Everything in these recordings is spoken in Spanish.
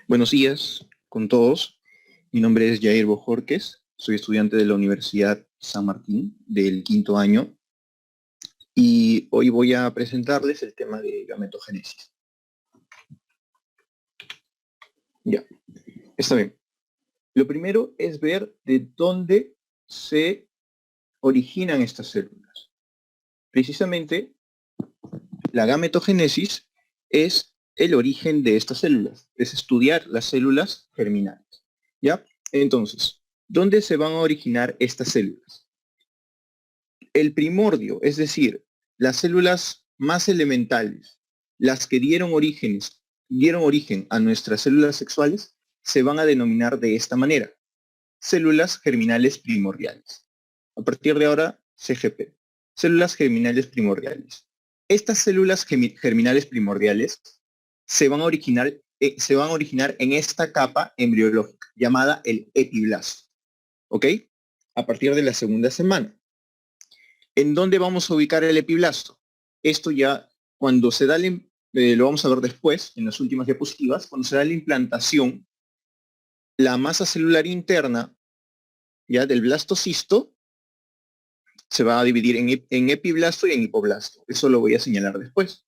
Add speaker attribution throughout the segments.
Speaker 1: Buenos días con todos. Mi nombre es Jair Bojorques. Soy estudiante de la Universidad San Martín del quinto año y hoy voy a presentarles el tema de gametogénesis. Ya, está bien. Lo primero es ver de dónde se originan estas células. Precisamente, la gametogénesis es el origen de estas células, es estudiar las células germinales. ¿Ya? Entonces, ¿dónde se van a originar estas células? El primordio, es decir, las células más elementales, las que dieron origen a nuestras células sexuales, se van a denominar de esta manera: células germinales primordiales. A partir de ahora, CGP, células germinales primordiales. Estas células germinales primordiales se van a originar en esta capa embriológica, llamada el epiblasto. ¿Ok? A partir de la segunda semana. ¿En dónde vamos a ubicar el epiblasto? Esto ya, cuando se da, lo vamos a ver después, en las últimas diapositivas, cuando se da la implantación, la masa celular interna ya del blastocisto se va a dividir en epiblasto y en hipoblasto. Eso lo voy a señalar después.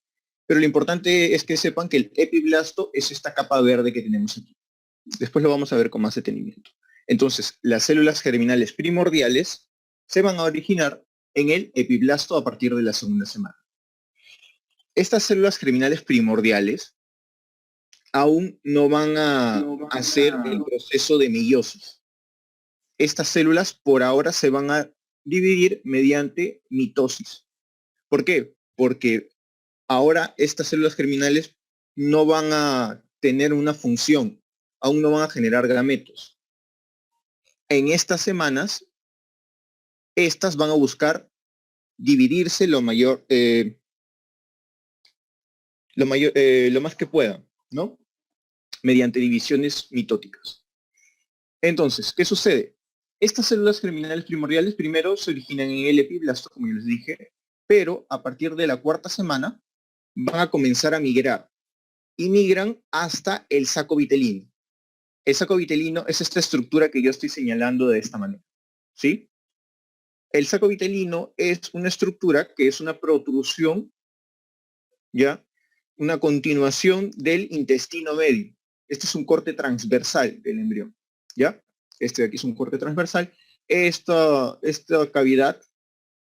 Speaker 1: Pero lo importante es que sepan que el epiblasto es esta capa verde que tenemos aquí. Después lo vamos a ver con más detenimiento. Entonces, las células germinales primordiales se van a originar en el epiblasto a partir de la segunda semana. Estas células germinales primordiales aún no van a hacer el proceso de meiosis. Estas células por ahora se van a dividir mediante mitosis. ¿Por qué? Porque ahora estas células germinales no van a tener una función, aún no van a generar gametos. En estas semanas, estas van a buscar dividirse lo más que puedan, ¿no? Mediante divisiones mitóticas. Entonces, ¿qué sucede? Estas células germinales primordiales primero se originan en el epiblasto, como yo les dije, pero a partir de la cuarta semana van a comenzar a migrar y migran hasta el saco vitelino. El saco vitelino es esta estructura que yo estoy señalando de esta manera, ¿sí? El saco vitelino es una estructura que es una protrusión, ¿ya? Una continuación del intestino medio. Este es un corte transversal del embrión, ¿ya? Este de aquí es un corte transversal. Esta cavidad,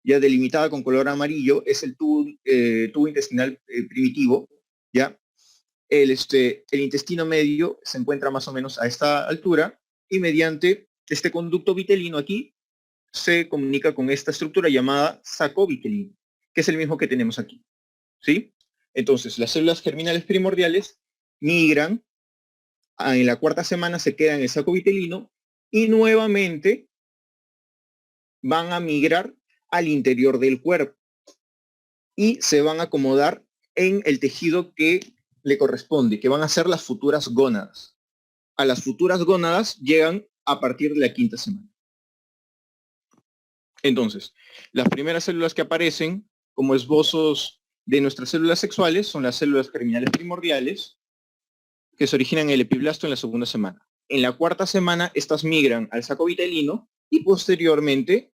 Speaker 1: ya delimitada con color amarillo, es el tubo intestinal primitivo, ¿ya? El intestino medio se encuentra más o menos a esta altura y mediante este conducto vitelino aquí se comunica con esta estructura llamada saco vitelino, que es el mismo que tenemos aquí, ¿sí? Entonces, las células germinales primordiales migran, en la cuarta semana se quedan en el saco vitelino y nuevamente van a migrar al interior del cuerpo y se van a acomodar en el tejido que le corresponde, que van a ser las futuras gónadas. A las futuras gónadas llegan a partir de la quinta semana. Entonces, las primeras células que aparecen como esbozos de nuestras células sexuales son las células germinales primordiales, que se originan en el epiblasto en la segunda semana. En la cuarta semana, estas migran al saco vitelino y posteriormente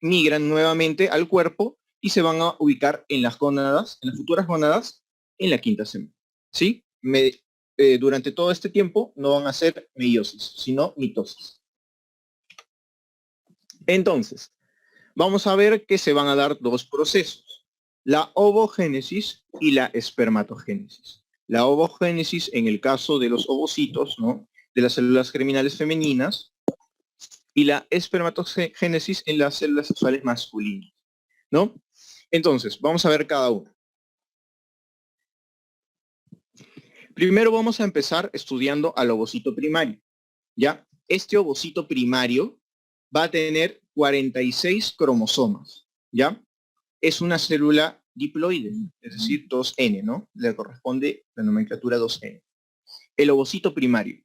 Speaker 1: migran nuevamente al cuerpo y se van a ubicar en las gónadas, en las futuras gónadas, en la quinta semana. ¿Sí? Durante todo este tiempo no van a ser meiosis, sino mitosis. Entonces, vamos a ver que se van a dar dos procesos: la ovogénesis y la espermatogénesis. La ovogénesis en el caso de los ovocitos, ¿no?, de las células germinales femeninas, y la espermatogénesis en las células sexuales masculinas, ¿no? Entonces, vamos a ver cada uno. Primero vamos a empezar estudiando al ovocito primario, ¿ya? Este ovocito primario va a tener 46 cromosomas, ¿ya? Es una célula diploide, es decir, 2N, ¿no? Le corresponde la nomenclatura 2N. El ovocito primario.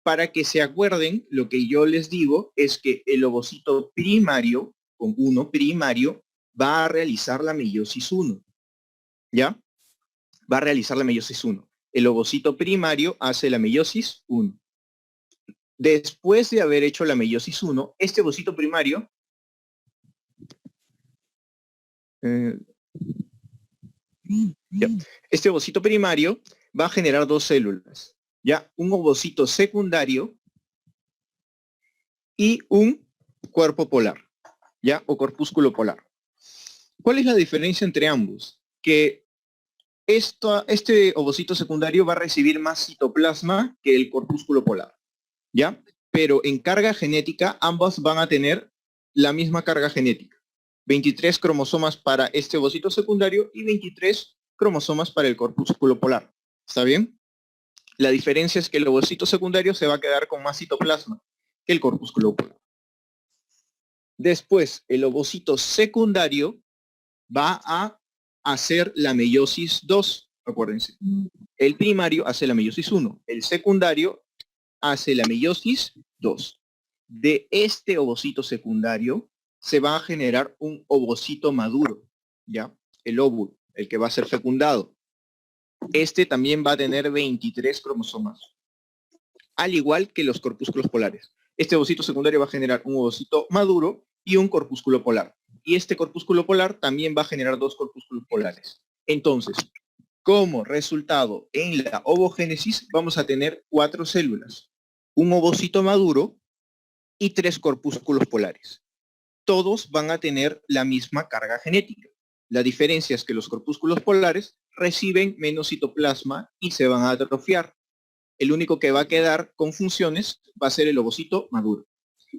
Speaker 1: Para que se acuerden, lo que yo les digo es que el ovocito primario, con 1 primario, va a realizar la meiosis 1, ¿ya? Va a realizar la meiosis 1. el ovocito primario hace la meiosis 1. Después de haber hecho la meiosis 1, este ovocito primario este ovocito primario va a generar dos células, ¿ya? Un ovocito secundario y un cuerpo polar, ¿ya? O corpúsculo polar. ¿Cuál es la diferencia entre ambos? Que este ovocito secundario va a recibir más citoplasma que el corpúsculo polar, ¿ya? Pero en carga genética, ambas van a tener la misma carga genética. 23 cromosomas para este ovocito secundario y 23 cromosomas para el corpúsculo polar. ¿Está bien? La diferencia es que el ovocito secundario se va a quedar con más citoplasma que el corpúsculo polar. Después, el ovocito secundario va a hacer la meiosis 2, acuérdense. El primario hace la meiosis 1, el secundario hace la meiosis 2. De este ovocito secundario se va a generar un ovocito maduro, ¿ya? El óvulo, el que va a ser fecundado. Este también va a tener 23 cromosomas, al igual que los corpúsculos polares. Este ovocito secundario va a generar un ovocito maduro y un corpúsculo polar. Y este corpúsculo polar también va a generar dos corpúsculos polares. Entonces, como resultado en la ovogénesis vamos a tener 4 células, un ovocito maduro y 3 corpúsculos polares. Todos van a tener la misma carga genética. La diferencia es que los corpúsculos polares reciben menos citoplasma y se van a atrofiar. El único que va a quedar con funciones va a ser el ovocito maduro.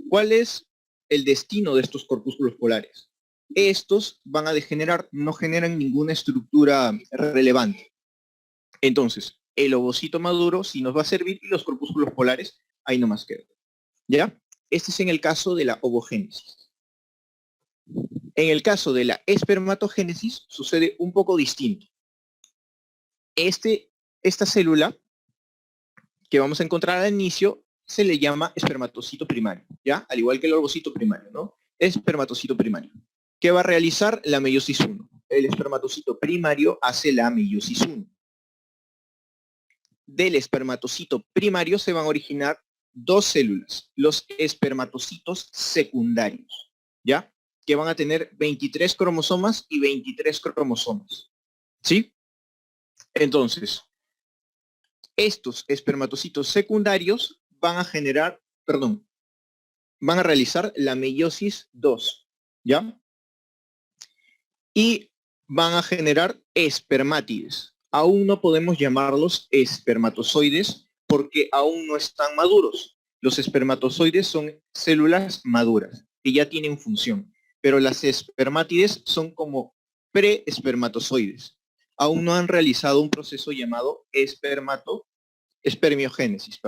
Speaker 1: ¿Cuál es el destino de estos corpúsculos polares? Estos van a degenerar, no generan ninguna estructura relevante. Entonces, el ovocito maduro sí nos va a servir y los corpúsculos polares ahí nomás quedan. ¿Ya? Este es en el caso de la ovogénesis. En el caso de la espermatogénesis sucede un poco distinto. Esta célula que vamos a encontrar al inicio se le llama espermatocito primario, ¿ya? Al igual que el ovocito primario, ¿no? Espermatocito primario. ¿Qué va a realizar? La meiosis 1. El espermatocito primario hace la meiosis 1. Del espermatocito primario se van a originar dos células, los espermatocitos secundarios, ¿ya? Que van a tener 23 cromosomas y 23 cromosomas, ¿sí? Entonces, estos espermatocitos secundarios van a generar, perdón, van a realizar la meiosis 2, ¿ya? Y van a generar espermátides. Aún no podemos llamarlos espermatozoides porque aún no están maduros. Los espermatozoides son células maduras que ya tienen función, pero las espermátides son como preespermatozoides. Aún no han realizado un proceso llamado espermiogénesis.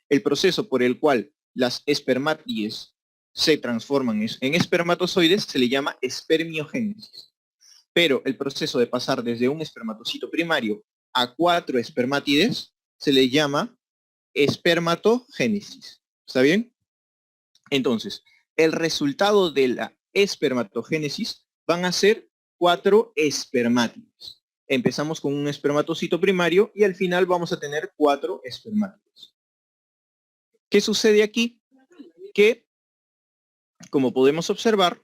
Speaker 1: El proceso por el cual las espermátides se transforman en espermatozoides se le llama espermiogénesis. Pero el proceso de pasar desde un espermatocito primario a 4 espermátides se le llama espermatogénesis. ¿Está bien? Entonces, el resultado de la espermatogénesis van a ser 4 espermátides. Empezamos con un espermatocito primario y al final vamos a tener 4 espermátides. ¿Qué sucede aquí? Que, como podemos observar,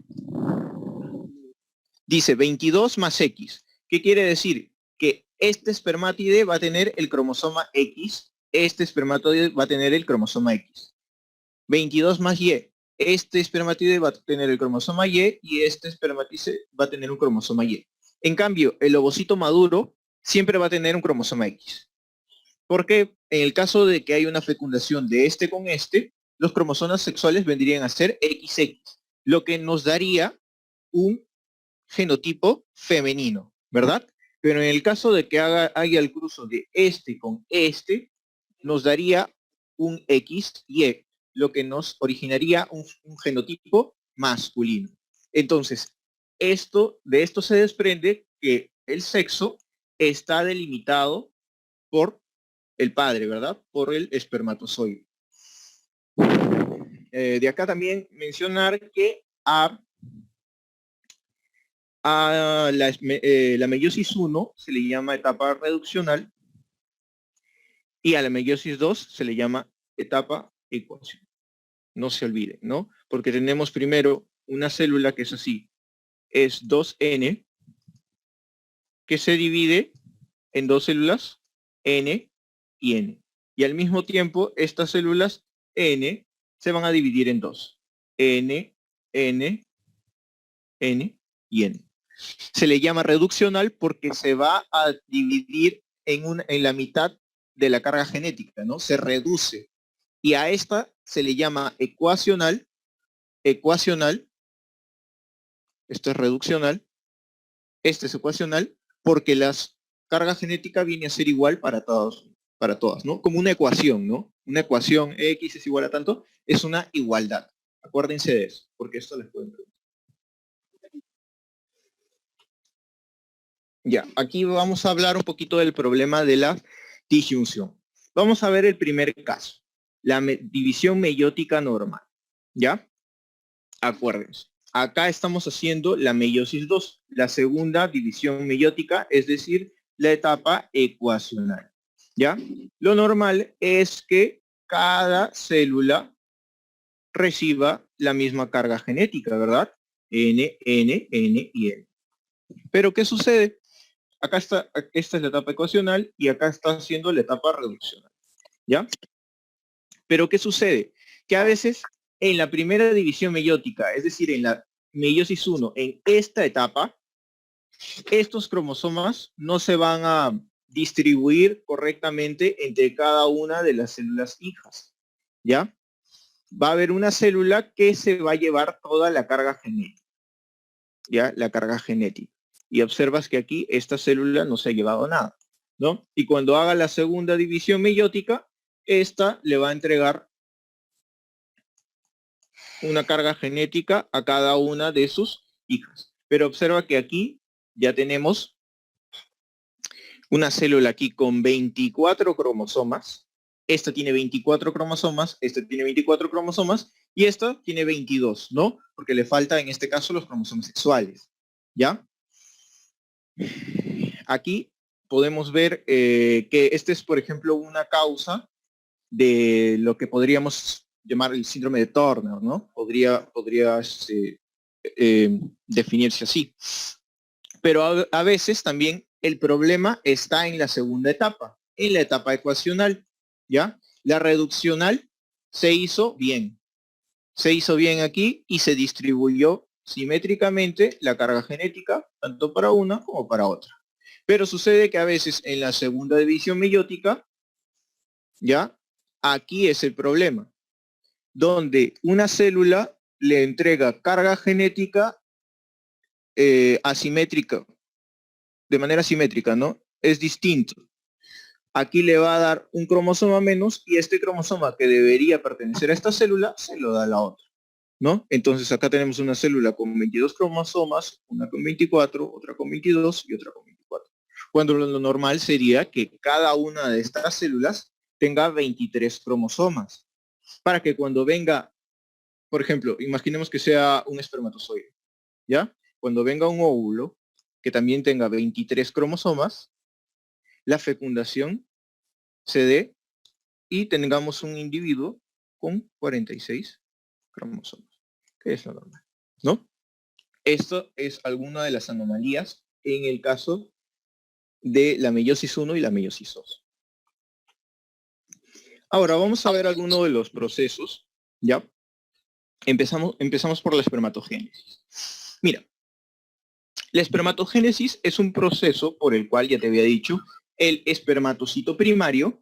Speaker 1: dice 22 más X. ¿Qué quiere decir? Que este espermátide va a tener el cromosoma X, este espermatoide va a tener el cromosoma X. 22 más Y. Este espermátide va a tener el cromosoma Y y este espermátide va a tener un cromosoma Y. En cambio, el ovocito maduro siempre va a tener un cromosoma X. Porque en el caso de que hay una fecundación de este con este, los cromosomas sexuales vendrían a ser XX, lo que nos daría un genotipo femenino, ¿verdad? Pero en el caso de que haya el cruzo de este con este, nos daría un XY, lo que nos originaría un genotipo masculino. Entonces, de esto se desprende que el sexo está delimitado por el padre, ¿verdad? Por el espermatozoide. De acá también mencionar que A la meiosis 1 se le llama etapa reduccional y a la meiosis 2 se le llama etapa ecuacional. No se olviden, ¿no? Porque tenemos primero una célula que es así, es 2N, que se divide en dos células, N y N. Y al mismo tiempo, estas células N se van a dividir en dos, N, N, N y N. Se le llama reduccional porque se va a dividir en la mitad de la carga genética, ¿no? Se reduce. Y a esta se le llama ecuacional, esto es reduccional, este es ecuacional, porque la carga genética viene a ser igual para todas, ¿no? Como una ecuación, ¿no? Una ecuación X es igual a tanto, es una igualdad. Acuérdense de eso, porque esto les pueden preguntar. Ya, aquí vamos a hablar un poquito del problema de la disyunción. Vamos a ver el primer caso, la división meiótica normal, ¿ya? Acuérdense, acá estamos haciendo la meiosis 2, la segunda división meiótica, es decir, la etapa ecuacional, ¿ya? Lo normal es que cada célula reciba la misma carga genética, ¿verdad? N, N, N y N. Pero ¿qué sucede? Acá está, esta es la etapa ecuacional y acá está haciendo la etapa reduccional, ¿ya? Pero ¿qué sucede? Que a veces en la primera división meiótica, es decir, en la meiosis 1, en esta etapa, estos cromosomas no se van a distribuir correctamente entre cada una de las células hijas, ¿ya? Va a haber una célula que se va a llevar toda la carga genética, ¿ya? La carga genética. Y observas que aquí esta célula no se ha llevado nada, ¿no? Y cuando haga la segunda división meiótica, esta le va a entregar una carga genética a cada una de sus hijas. Pero observa que aquí ya tenemos una célula aquí con 24 cromosomas. Esta tiene 24 cromosomas, esta tiene 24 cromosomas y esta tiene 22, ¿no? Porque le falta en este caso los cromosomas sexuales, ¿ya? Aquí podemos ver que este es, por ejemplo, una causa de lo que podríamos llamar el síndrome de Turner, ¿no? Podría definirse así. Pero a veces también el problema está en la segunda etapa, en la etapa ecuacional, ¿ya? La reduccional se hizo bien. Se hizo bien aquí y se distribuyó simétricamente la carga genética, tanto para una como para otra. Pero sucede que a veces en la segunda división meiótica, ¿ya? Aquí es el problema, donde una célula le entrega carga genética asimétrica, de manera simétrica, ¿no? Es distinto. Aquí le va a dar un cromosoma menos y este cromosoma que debería pertenecer a esta célula se lo da a la otra, ¿no? Entonces acá tenemos una célula con 22 cromosomas, una con 24, otra con 22 y otra con 24. Cuando lo normal sería que cada una de estas células tenga 23 cromosomas, para que cuando venga, por ejemplo, imaginemos que sea un espermatozoide, ¿ya? Cuando venga un óvulo que también tenga 23 cromosomas, la fecundación se dé y tengamos un individuo con 46 cromosomas, que es lo normal, ¿no? Esto es alguna de las anomalías en el caso de la meiosis 1 y la meiosis 2. Ahora vamos a ver algunos de los procesos, ¿ya? Empezamos por la espermatogénesis. Mira, la espermatogénesis es un proceso por el cual, ya te había dicho, el espermatocito primario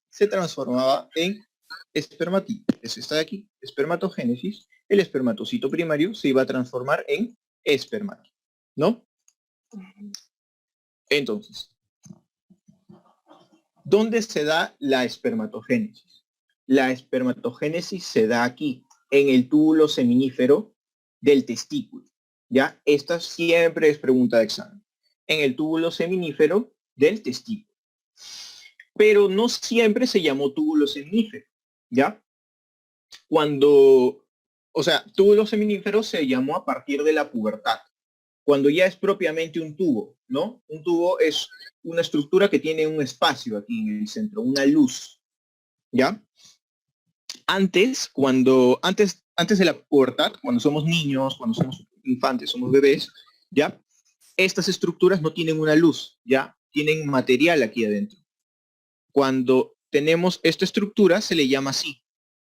Speaker 1: se transformaba en espermatito. Eso está de aquí, espermatogénesis. El espermatocito primario se iba a transformar en espermatito, ¿no? Entonces, ¿dónde se da la espermatogénesis? La espermatogénesis se da aquí, en el túbulo seminífero del testículo. ¿Ya? Esta siempre es pregunta de examen. En el túbulo seminífero del testículo. Pero no siempre se llamó túbulo seminífero. ¿Ya? Túbulo seminífero se llamó a partir de la pubertad. cuando ya es propiamente un tubo, ¿no? Un tubo es una estructura que tiene un espacio aquí en el centro, una luz, ¿ya? Antes de la pubertad, cuando somos niños, cuando somos infantes, somos bebés, ¿ya? Estas estructuras no tienen una luz, ¿ya? Tienen material aquí adentro. Cuando tenemos esta estructura se le llama así,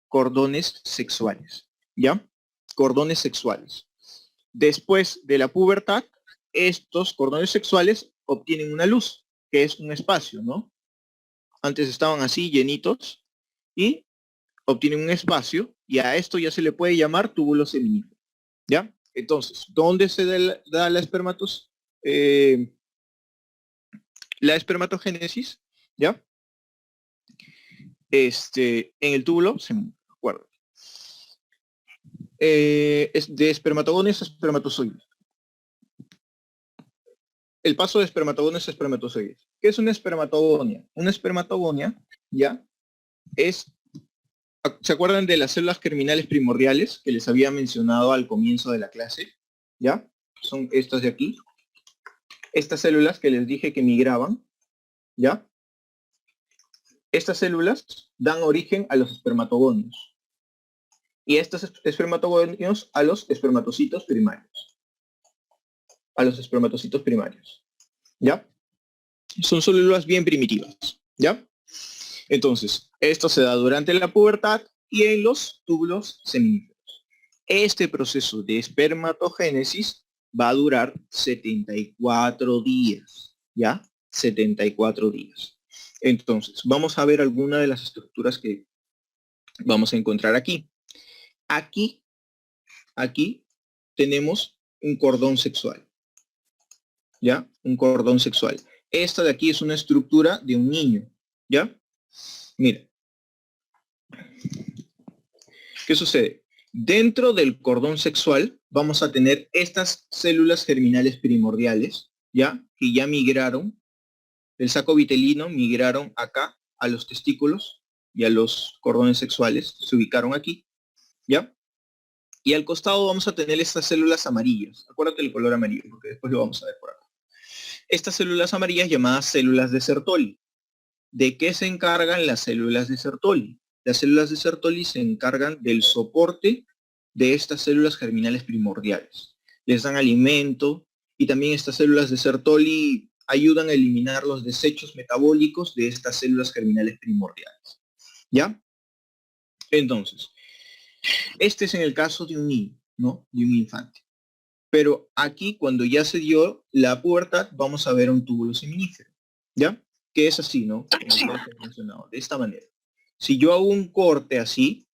Speaker 1: cordones sexuales, ¿ya? Cordones sexuales. Después de la pubertad, estos cordones sexuales obtienen una luz, que es un espacio, ¿no? Antes estaban así, llenitos, y obtienen un espacio, y a esto ya se le puede llamar túbulo seminífero, ¿ya? Entonces, ¿dónde se da la espermatogénesis? ¿Ya? En el túbulo seminífero, ¿de acuerdo? Es de espermatogonios a espermatozoides. El paso de espermatogonios a espermatozoides. ¿Qué es una espermatogonia? Una espermatogonia, ¿ya? ¿Se acuerdan de las células germinales primordiales que les había mencionado al comienzo de la clase? ¿Ya? Son estas de aquí. Estas células que les dije que migraban, ¿ya? Estas células dan origen a los espermatogonios. Y estos espermatogonios a los espermatocitos primarios. A los espermatocitos primarios. ¿Ya? Son células bien primitivas. ¿Ya? Entonces, esto se da durante la pubertad y en los túbulos seminíferos. Este proceso de espermatogénesis va a durar 74 días. ¿Ya? 74 días. Entonces, vamos a ver algunas de las estructuras que vamos a encontrar aquí. Aquí tenemos un cordón sexual. ¿Ya? Un cordón sexual. Esta de aquí es una estructura de un niño. ¿Ya? Mira. ¿Qué sucede? Dentro del cordón sexual vamos a tener estas células germinales primordiales, ¿ya? Que ya migraron del saco vitelino, migraron acá a los testículos y a los cordones sexuales, se ubicaron aquí, ¿ya? Y al costado vamos a tener estas células amarillas. Acuérdate del color amarillo, porque después lo vamos a ver por acá. Estas células amarillas llamadas células de Sertoli. ¿De qué se encargan las células de Sertoli? Las células de Sertoli se encargan del soporte de estas células germinales primordiales. Les dan alimento y también estas células de Sertoli ayudan a eliminar los desechos metabólicos de estas células germinales primordiales. ¿Ya? Entonces, este es en el caso de un niño, ¿no? De un infante. Pero aquí, cuando ya se dio la pubertad, vamos a ver un túbulo seminífero, ¿ya? Que es así, ¿no? Como ya he mencionado, de esta manera. Si yo hago un corte así,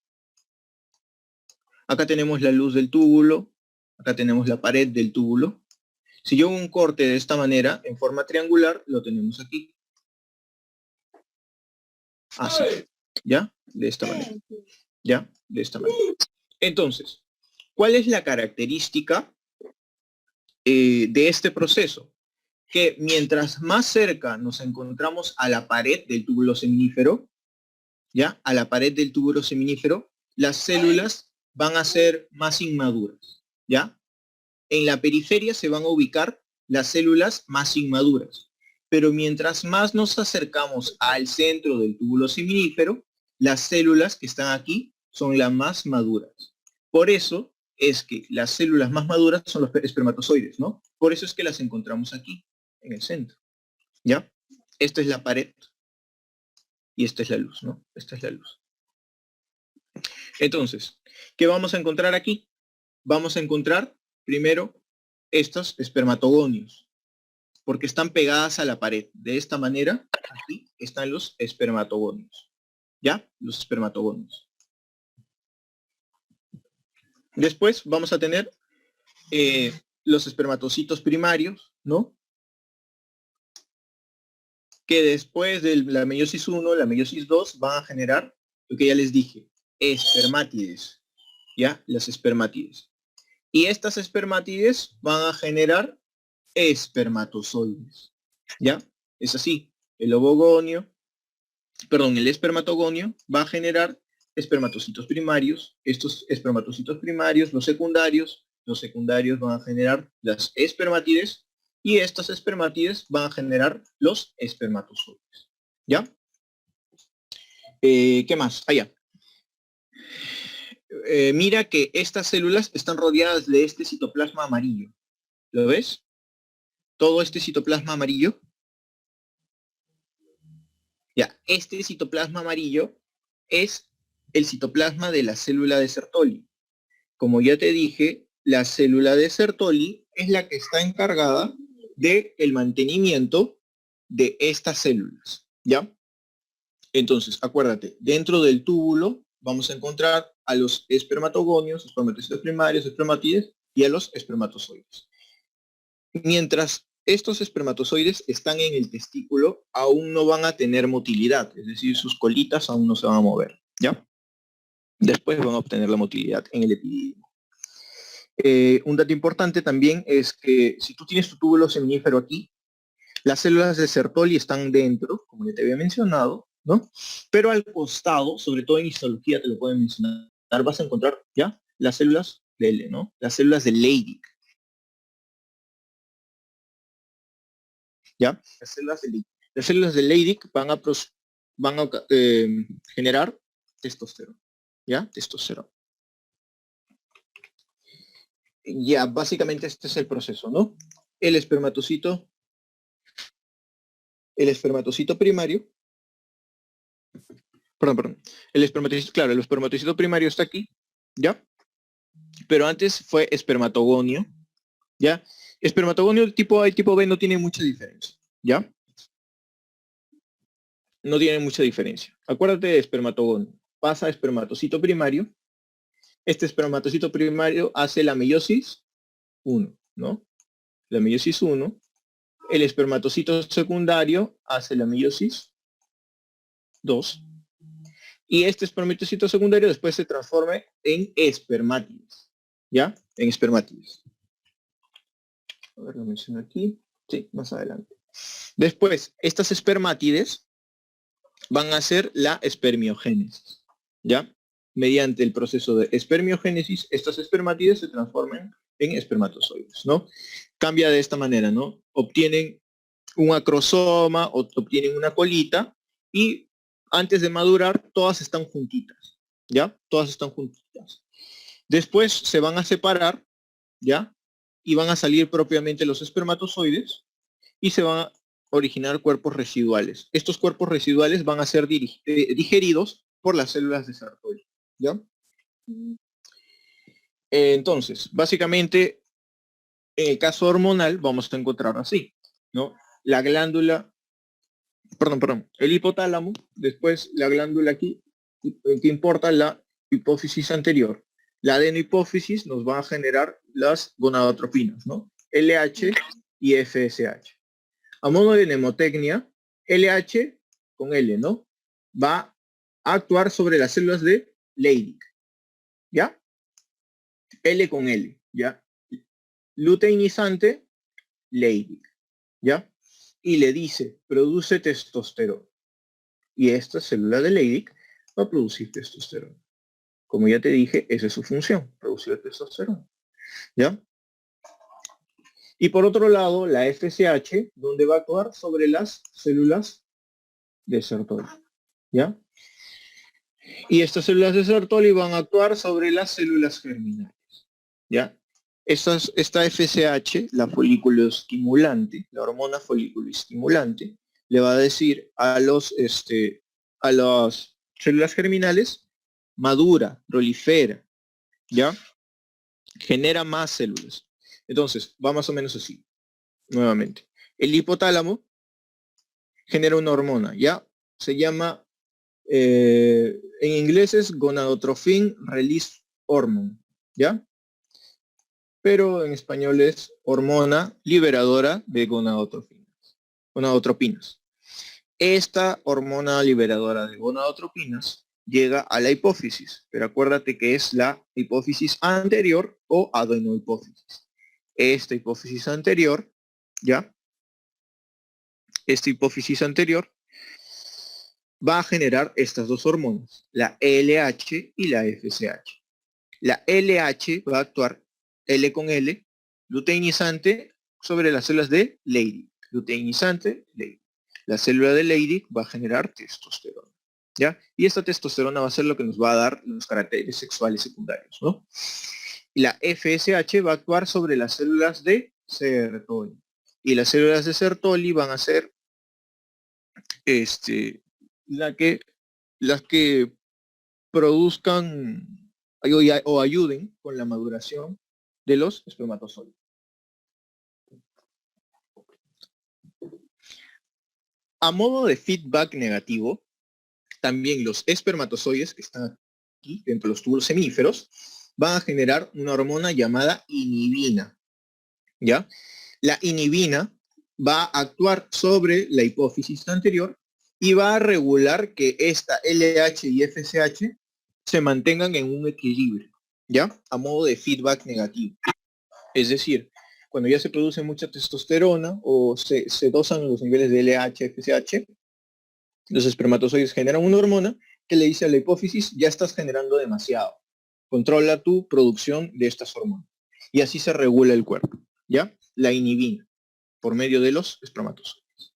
Speaker 1: acá tenemos la luz del túbulo, acá tenemos la pared del túbulo. Si yo hago un corte de esta manera, en forma triangular, lo tenemos aquí. Así, ¿ya? De esta manera. ¿Ya? De esta manera. Entonces, ¿cuál es la característica de este proceso? Que mientras más cerca nos encontramos a la pared del túbulo seminífero, ¿ya? A la pared del túbulo seminífero, las células van a ser más inmaduras, ¿ya? En la periferia se van a ubicar las células más inmaduras, pero mientras más nos acercamos al centro del túbulo seminífero, las células que están aquí son las más maduras. Por eso es que las células más maduras son los espermatozoides, ¿no? Por eso es que las encontramos aquí, en el centro, ¿ya? Esta es la pared y esta es la luz, ¿no? Esta es la luz. Entonces, ¿qué vamos a encontrar aquí? Vamos a encontrar primero estos espermatogonios, porque están pegadas a la pared. De esta manera, aquí están los espermatogonios. ¿Ya? Los espermatogonios. Después vamos a tener los espermatocitos primarios, ¿no? Que después de la meiosis 1, la meiosis 2, van a generar lo que ya les dije, espermátides. ¿Ya? Las espermátides. Y estas espermátides van a generar espermatozoides. ¿Ya? Es así. El espermatogonio va a generar espermatocitos primarios. Estos espermatocitos primarios, los secundarios, los secundarios van a generar las espermátides y estas espermátides van a generar los espermatozoides. ¿Ya? ¿Qué más? Allá. Mira que estas células están rodeadas de este citoplasma amarillo. ¿Lo ves? Todo este citoplasma amarillo. Ya, este citoplasma amarillo es el citoplasma de la célula de Sertoli. Como ya te dije, la célula de Sertoli es la que está encargada del mantenimiento de estas células, ¿ya? Entonces, acuérdate, dentro del túbulo vamos a encontrar a los espermatogonios, espermatozoides primarios, espermatides y a los espermatozoides. Mientras estos espermatozoides están en el testículo, aún no van a tener motilidad, es decir, sus colitas aún no se van a mover, ¿ya? Después van a obtener la motilidad en el epididymo. Un dato importante también es que si tú tienes tu túbulo seminífero aquí, las células de Sertoli están dentro, como ya te había mencionado, ¿no? Pero al costado, sobre todo en histología te lo pueden mencionar, vas a encontrar ya las células de L, ¿no? Las células de Leydig. ¿Ya? Las células de Leydig van a generar testosterona, ¿ya? Testosterona. Ya, básicamente este es el proceso, ¿no? El espermatocito primario, perdón, el espermatocito primario está aquí, ¿ya? Pero antes fue espermatogonio, ¿ya? Espermatogonio tipo A y tipo B no tiene mucha diferencia, ¿ya? No tiene mucha diferencia. Acuérdate de espermatogonio. Pasa a espermatocito primario. Este espermatocito primario hace la meiosis 1, ¿no? La meiosis 1. El espermatocito secundario hace la meiosis 2. Y este espermatocito secundario después se transforma en espermátides, ¿ya? En espermátides. A ver, lo menciono aquí. Sí, más adelante. Después, estas espermátides van a hacer la espermiogénesis, ¿ya? Mediante el proceso de espermiogénesis, estas espermátides se transforman en espermatozoides, ¿no? Cambia de esta manera, ¿no? Obtienen un acrosoma, obtienen una colita y antes de madurar todas están juntitas, ¿ya? Todas están juntitas. Después se van a separar, ¿ya? Y van a salir propiamente los espermatozoides y se van a originar cuerpos residuales. Estos cuerpos residuales van a ser digeridos por las células de Sertoli, ¿ya? Entonces, básicamente, en el caso hormonal vamos a encontrar así, ¿no? La glándula, el hipotálamo, después la glándula aquí, que importa la hipófisis anterior. La adenohipófisis nos va a generar las gonadotropinas, ¿no? LH y FSH. A modo de mnemotecnia, LH con L, ¿no? Va a actuar sobre las células de Leydig, ¿ya? L con L, ¿ya? Luteinizante, Leydig, ¿ya? Y le dice, produce testosterona. Y esta célula de Leydig va a producir testosterona. Como ya te dije, esa es su función, producir testosterona, ¿ya? Y por otro lado, la FSH, donde va a actuar sobre las células de Sertoli, ¿ya? Y estas células de Sertoli van a actuar sobre las células germinales, ¿ya? Esta FSH, la folículo estimulante, la hormona folículo estimulante, le va a decir a las células germinales, madura, prolifera, ¿ya? Genera más células. Entonces, va más o menos así, nuevamente. El hipotálamo genera una hormona, ¿ya? Se llama, en inglés es gonadotrophin release hormone, ¿ya? Pero en español es hormona liberadora de gonadotropinas. Esta hormona liberadora de gonadotropinas llega a la hipófisis, pero acuérdate que es la hipófisis anterior o adenohipófisis. Esta hipófisis anterior, ¿ya? Esta hipófisis anterior va a generar estas dos hormonas, la LH y la FSH. La LH va a actuar L con L, luteinizante sobre las células de Leydig. Luteinizante, Leydig. La célula de Leydig va a generar testosterona, ¿ya? Y esta testosterona va a ser lo que nos va a dar los caracteres sexuales secundarios, ¿no? Y la FSH va a actuar sobre las células de Sertoli. Y las células de Sertoli van a ser las que produzcan o ayuden con la maduración de los espermatozoides. A modo de feedback negativo, también los espermatozoides que están aquí, dentro de los túbulos semíferos, van a generar una hormona llamada inhibina, ¿ya? La inhibina va a actuar sobre la hipófisis anterior y va a regular que esta LH y FSH se mantengan en un equilibrio, ¿ya? A modo de feedback negativo. Es decir, cuando ya se produce mucha testosterona o se dosan los niveles de LH, FSH, los espermatozoides generan una hormona que le dice a la hipófisis, ya estás generando demasiado. Controla tu producción de estas hormonas. Y así se regula el cuerpo, ¿ya? La inhibina, por medio de los espermatozoides.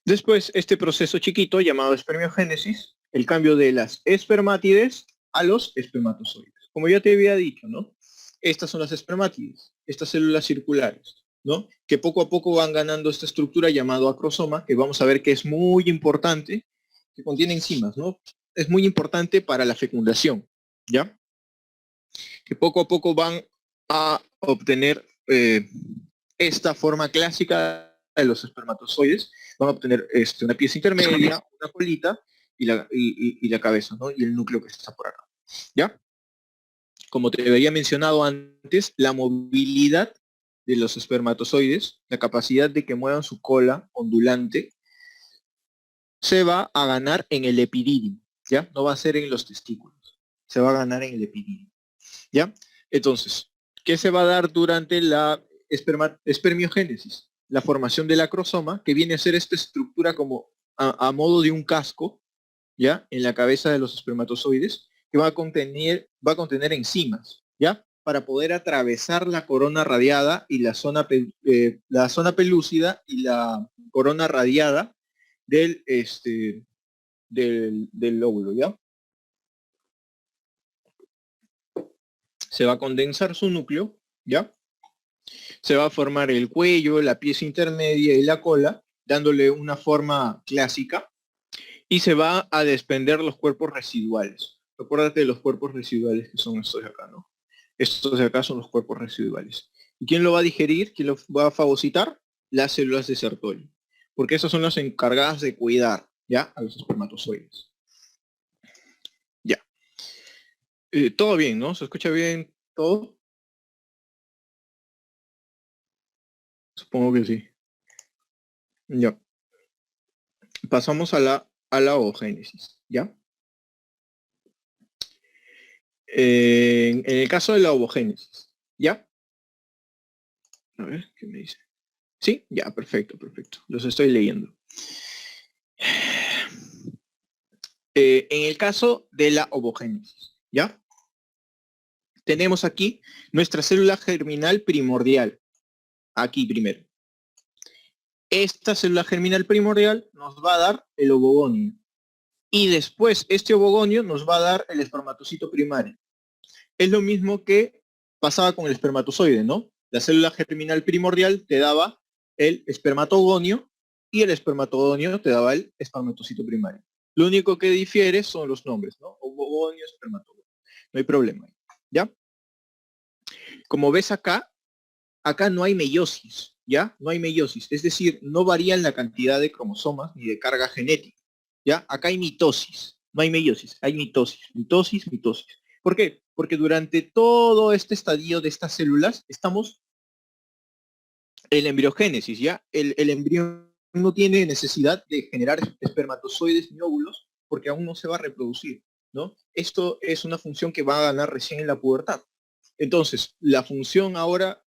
Speaker 1: Después, este proceso chiquito llamado espermiogénesis, el cambio de las espermátides a los espermatozoides. Como ya te había dicho, ¿no? Estas son las espermátides, estas células circulares, ¿no? Que poco a poco van ganando esta estructura llamado acrosoma, que vamos a ver que es muy importante, que contiene enzimas, ¿no? Es muy importante para la fecundación, ¿ya? Que poco a poco van a obtener esta forma clásica de los espermatozoides, van a obtener una pieza intermedia, una colita y la cabeza, ¿no? Y el núcleo que está por acá, ¿ya? Como te había mencionado antes, la movilidad de los espermatozoides, la capacidad de que muevan su cola ondulante, se va a ganar en el epididio, ¿ya? No va a ser en los testículos, se va a ganar en el epididio, ¿ya? Entonces, ¿qué se va a dar durante la espermiogénesis? La formación del acrosoma, que viene a ser esta estructura como a modo de un casco, ¿ya? En la cabeza de los espermatozoides, que va a contener enzimas, ¿ya? Para poder atravesar la corona radiada y la zona pelúcida y la corona radiada del óvulo, ¿ya? Se va a condensar su núcleo, ¿ya? Se va a formar el cuello, la pieza intermedia y la cola, dándole una forma clásica, y se va a desprender los cuerpos residuales. Acuérdate de los cuerpos residuales que son estos de acá, ¿no? Estos de acá son los cuerpos residuales. ¿Y quién lo va a digerir? ¿Quién lo va a fagocitar? Las células de Sertoli. Porque esas son las encargadas de cuidar, ¿ya? A los espermatozoides. Ya. Todo bien, ¿no? ¿Se escucha bien todo? Supongo que sí. Ya. Pasamos a la ovogénesis, ¿ya? En el caso de la ovogénesis, ¿ya? A ver, ¿qué me dice? Sí, ya, perfecto, perfecto. Los estoy leyendo. En el caso de la ovogénesis, ¿ya? Tenemos aquí nuestra célula germinal primordial. Aquí primero. Esta célula germinal primordial nos va a dar el ovogonio. Y después este ovogonio nos va a dar el espermatocito primario. Es lo mismo que pasaba con el espermatozoide, ¿no? La célula germinal primordial te daba el espermatogonio y el espermatogonio te daba el espermatocito primario. Lo único que difiere son los nombres, ¿no? Ovogonio, espermatogonio. No hay problema, ¿ya? Como ves acá no hay meiosis, ¿ya? No hay meiosis, es decir, no varían la cantidad de cromosomas ni de carga genética, ¿ya? Acá hay mitosis, no hay meiosis, hay mitosis, mitosis, mitosis. ¿Por qué? Porque durante todo este estadio de estas células estamos en la embriogénesis, ¿ya? El embrión no tiene necesidad de generar espermatozoides ni óvulos porque aún no se va a reproducir, ¿no? Esto es una función que va a ganar recién en la pubertad. Entonces, la función ahora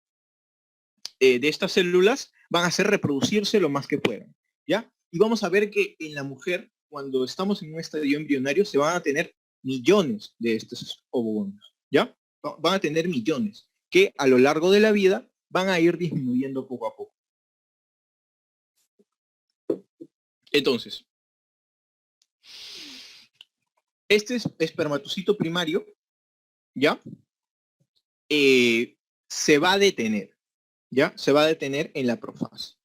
Speaker 1: de estas células van a ser reproducirse lo más que puedan, ¿ya? Y vamos a ver que en la mujer, cuando estamos en un estadio embrionario, se van a tener millones de estos ovogonios, ¿ya? van a tener millones, que a lo largo de la vida van a ir disminuyendo poco a poco. Entonces, este espermatocito primario, ¿ya? Se va a detener, ¿ya? Se va a detener en la profase,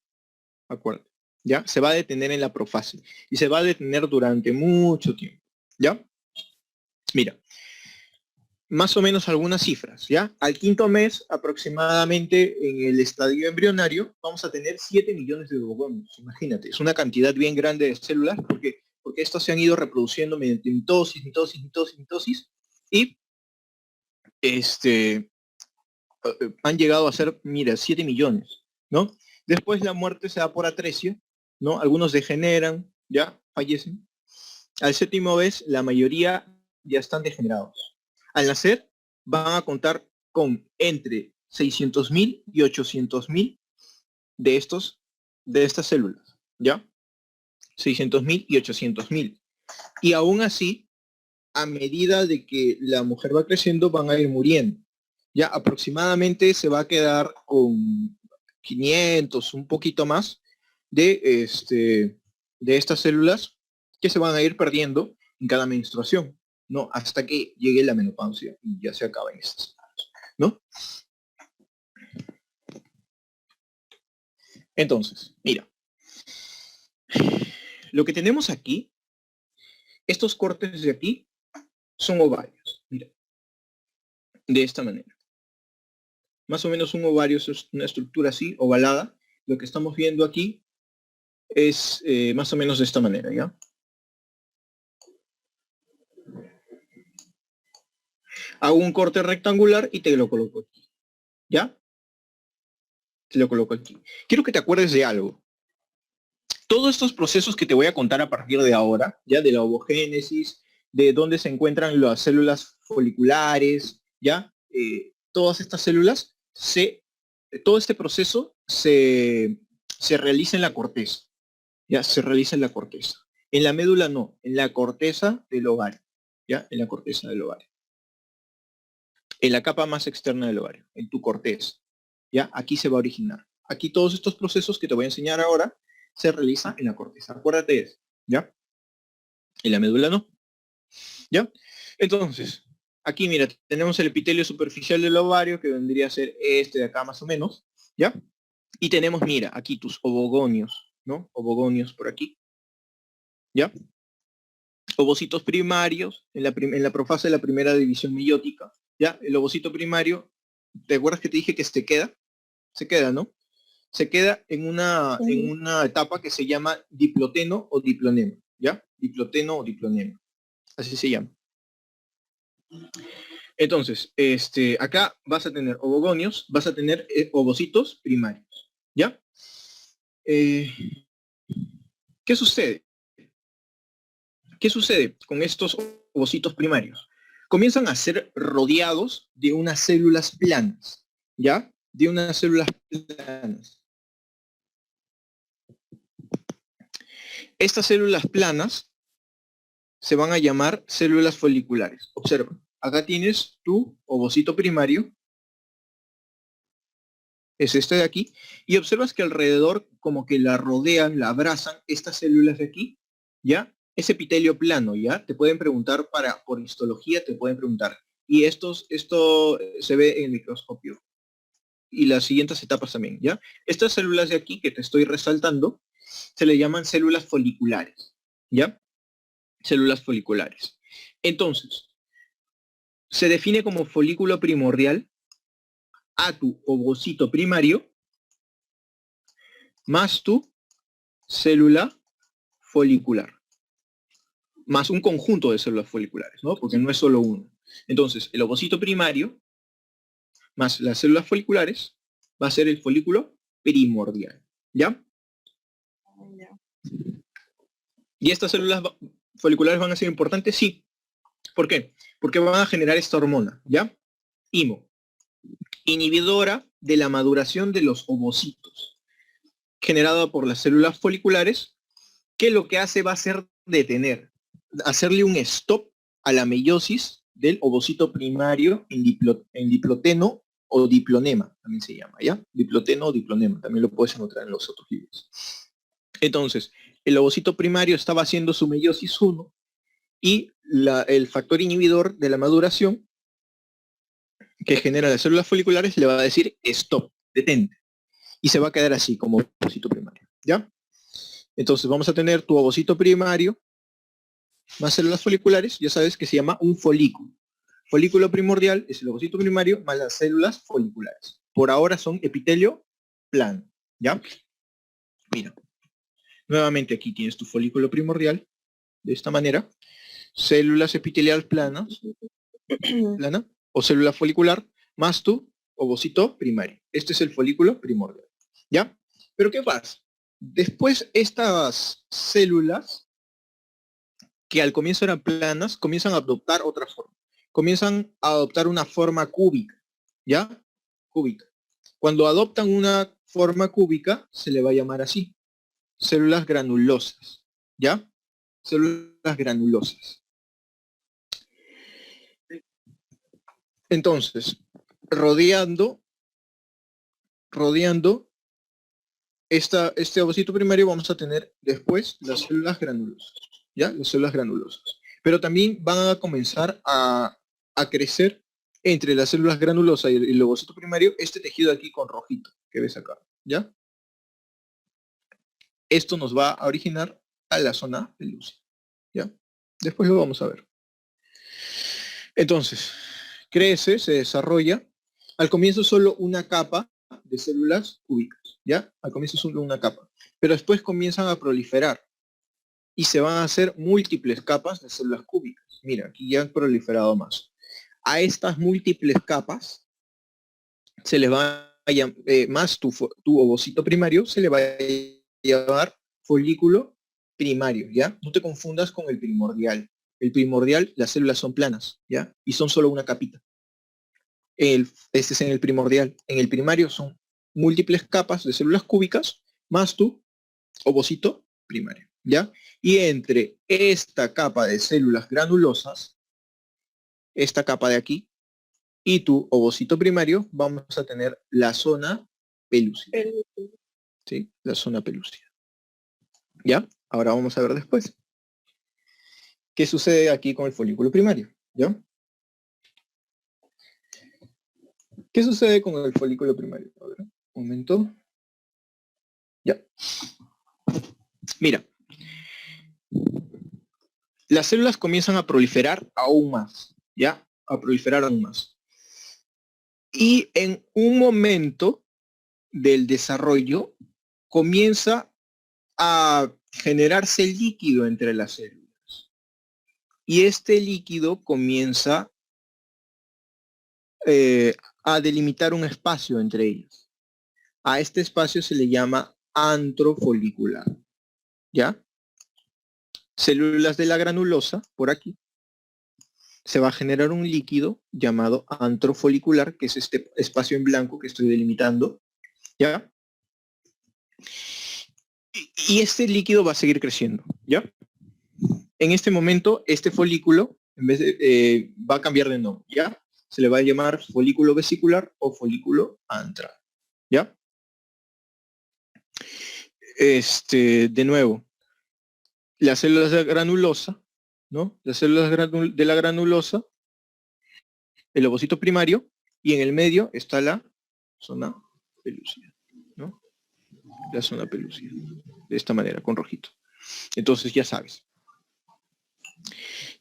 Speaker 1: ¿de acuerdo? ¿Ya? Se va a detener en la profase y se va a detener durante mucho tiempo, ¿ya? Mira, más o menos algunas cifras, ¿ya? Al quinto mes, aproximadamente en el estadio embrionario, vamos a tener 7 millones de ovogonios. Imagínate, es una cantidad bien grande de células porque estas se han ido reproduciendo mediante mitosis, y han llegado a ser, mira, 7 millones, ¿no? Después la muerte se da por atresia, ¿no? Algunos degeneran, ya, fallecen. Al séptimo mes, la mayoría ya están degenerados. Al nacer, van a contar con entre 600.000 y 800.000 de estas células, ¿ya? 600.000 y 800.000. Y aún así, a medida de que la mujer va creciendo, van a ir muriendo. Ya aproximadamente se va a quedar con 500, un poquito más, de estas células que se van a ir perdiendo en cada menstruación, ¿no? Hasta que llegue la menopausia y ya se acaban estas células, ¿no? Entonces, mira, lo que tenemos aquí, estos cortes de aquí, son ovarios, mira, de esta manera. Más o menos un ovario es una estructura así, ovalada. Lo que estamos viendo aquí es más o menos de esta manera, ¿ya? Hago un corte rectangular y te lo coloco aquí, ¿ya? Te lo coloco aquí. Quiero que te acuerdes de algo. Todos estos procesos que te voy a contar a partir de ahora, ya de la ovogénesis, de dónde se encuentran las células foliculares, ya, todas estas células, todo este proceso se realiza en la corteza, ya, se realiza en la corteza. En la médula no, en la corteza del ovario, ya, en la corteza del ovario. En la capa más externa del ovario, en tu corteza, ya, aquí se va a originar. Aquí todos estos procesos que te voy a enseñar ahora se realizan en la corteza. Acuérdate de eso, ¿ya? En la médula no, ¿ya? Entonces, aquí mira, tenemos el epitelio superficial del ovario, que vendría a ser este de acá más o menos, ¿ya? Y tenemos, mira, aquí tus ovogonios, ¿no? Ovogonios por aquí, ¿ya? Ovocitos primarios, en la profase de la primera división meiótica, ¿ya? El ovocito primario, ¿te acuerdas que te dije que se queda, ¿no? Se queda en una etapa que se llama diploteno o diplonema, ¿ya? Diploteno o diplonema, así se llama. Entonces, acá vas a tener ovogonios, vas a tener ovocitos primarios, ¿ya? ¿Qué sucede? ¿Qué sucede con estos ovocitos primarios? Comienzan a ser rodeados de unas células planas, ¿ya? De unas células planas. Estas células planas se van a llamar células foliculares. Observa, acá tienes tu ovocito primario, es este de aquí, y observas que alrededor como que la rodean, la abrazan estas células de aquí, ¿ya? Es epitelio plano, ¿ya? Te pueden preguntar por histología, te pueden preguntar. Y esto se ve en el microscopio. Y las siguientes etapas también, ¿ya? Estas células de aquí que te estoy resaltando, se le llaman células foliculares, ¿ya? Células foliculares. Entonces, se define como folículo primordial a tu ovocito primario más tu célula folicular, más un conjunto de células foliculares, ¿no? Porque no es solo uno. Entonces, el ovocito primario más las células foliculares va a ser el folículo primordial, ¿ya? ¿Y estas células foliculares van a ser importantes? Sí. ¿Por qué? Porque van a generar esta hormona, ¿ya? IMO, inhibidora de la maduración de los ovocitos, generada por las células foliculares, que lo que hace va a ser detener, hacerle un stop a la meiosis del ovocito primario en diploteno o diplonema, también se llama, ¿ya? Diploteno o diplonema, también lo puedes encontrar en los otros libros. Entonces, el ovocito primario estaba haciendo su meiosis 1 y el factor inhibidor de la maduración que genera las células foliculares le va a decir stop, detente, y se va a quedar así como ovocito primario, ¿ya? Entonces vamos a tener tu ovocito primario más células foliculares, ya sabes que se llama un folículo. Folículo primordial es el ovocito primario más las células foliculares. Por ahora son epitelio plano, ¿ya? Mira, nuevamente aquí tienes tu folículo primordial, de esta manera, células epitelial planas, plana, o célula folicular, más tu ovocito primario. Este es el folículo primordial, ¿ya? Pero ¿qué pasa? Después estas células, que al comienzo eran planas, comienzan a adoptar otra forma. Comienzan a adoptar una forma cúbica, ¿ya? Cúbica. Cuando adoptan una forma cúbica, se le va a llamar así, células granulosas, ¿ya? Células granulosas. Entonces, rodeando este ovocito primario vamos a tener después las células granulosas, ¿ya? Las células granulosas. Pero también van a comenzar a crecer entre las células granulosas y el ovocito primario este tejido aquí con rojito que ves acá, ¿ya? Esto nos va a originar a la zona pelúcida, ¿ya? Después lo vamos a ver. Entonces, crece, se desarrolla. Al comienzo solo una capa de células cúbicas, ¿ya? Al comienzo solo una capa. Pero después comienzan a proliferar y se van a hacer múltiples capas de células cúbicas. Mira, aquí ya han proliferado más. A estas múltiples capas se les va a llamar, más tu ovocito primario, se le va a llamar folículo primario, ¿ya? No te confundas con el primordial. El primordial, las células son planas, ¿ya? Y son solo una capita. Este es en el primordial. En el primario son múltiples capas de células cúbicas más tu ovocito primario, ¿ya? Y entre esta capa de células granulosas, esta capa de aquí, y tu ovocito primario, vamos a tener la zona pelúcida. ¿Sí? La zona pelúcida. ¿Ya? Ahora vamos a ver después. ¿Qué sucede aquí con el folículo primario? ¿Ya? ¿Qué sucede con el folículo primario? A ver, un momento. Ya. Mira. Las células comienzan a proliferar aún más. ¿Ya? A proliferar aún más. Y en un momento del desarrollo comienza a generarse líquido entre las células. Y este líquido comienza a delimitar un espacio entre ellas. A este espacio se le llama antrofolicular. ¿Ya? Células de la granulosa, por aquí, se va a generar un líquido llamado antrofolicular, que es este espacio en blanco que estoy delimitando. ¿Ya? Y este líquido va a seguir creciendo. ¿Ya? En este momento, este folículo, en vez de, va a cambiar de nombre. ¿Ya? Se le va a llamar folículo vesicular o folículo antral. ¿Ya? De nuevo, las células de granulosa, ¿no? Las células de la granulosa, el ovocito primario, y en el medio está la zona pelúcida, ¿no? La zona pelúcida, de esta manera, con rojito. Entonces ya sabes.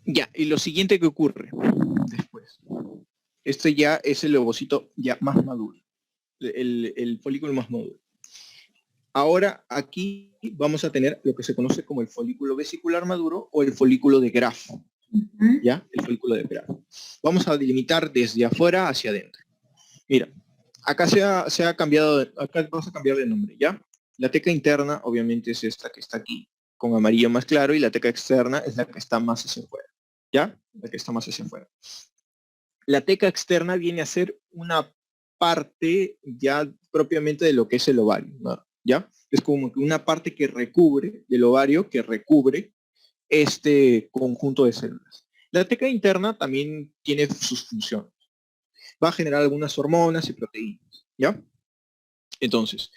Speaker 1: Ya, y lo siguiente que ocurre después. Este ya es el ovocito ya más maduro, el folículo más maduro. Ahora aquí vamos a tener lo que se conoce como el folículo vesicular maduro o el folículo de Graf. ¿Ya? El folículo de Graf. Vamos a delimitar desde afuera hacia adentro. Mira, acá se ha cambiado, acá vamos a cambiar de nombre, ¿ya? La teca interna obviamente es esta que está aquí, con amarillo más claro, y la teca externa es la que está más hacia afuera, ¿ya? La que está más hacia afuera. La teca externa viene a ser una parte ya propiamente de lo que es el ovario, ¿no? ¿Ya? Es como que una parte que recubre, del ovario, que recubre este conjunto de células. La teca interna también tiene sus funciones. Va a generar algunas hormonas y proteínas, ¿ya? Entonces,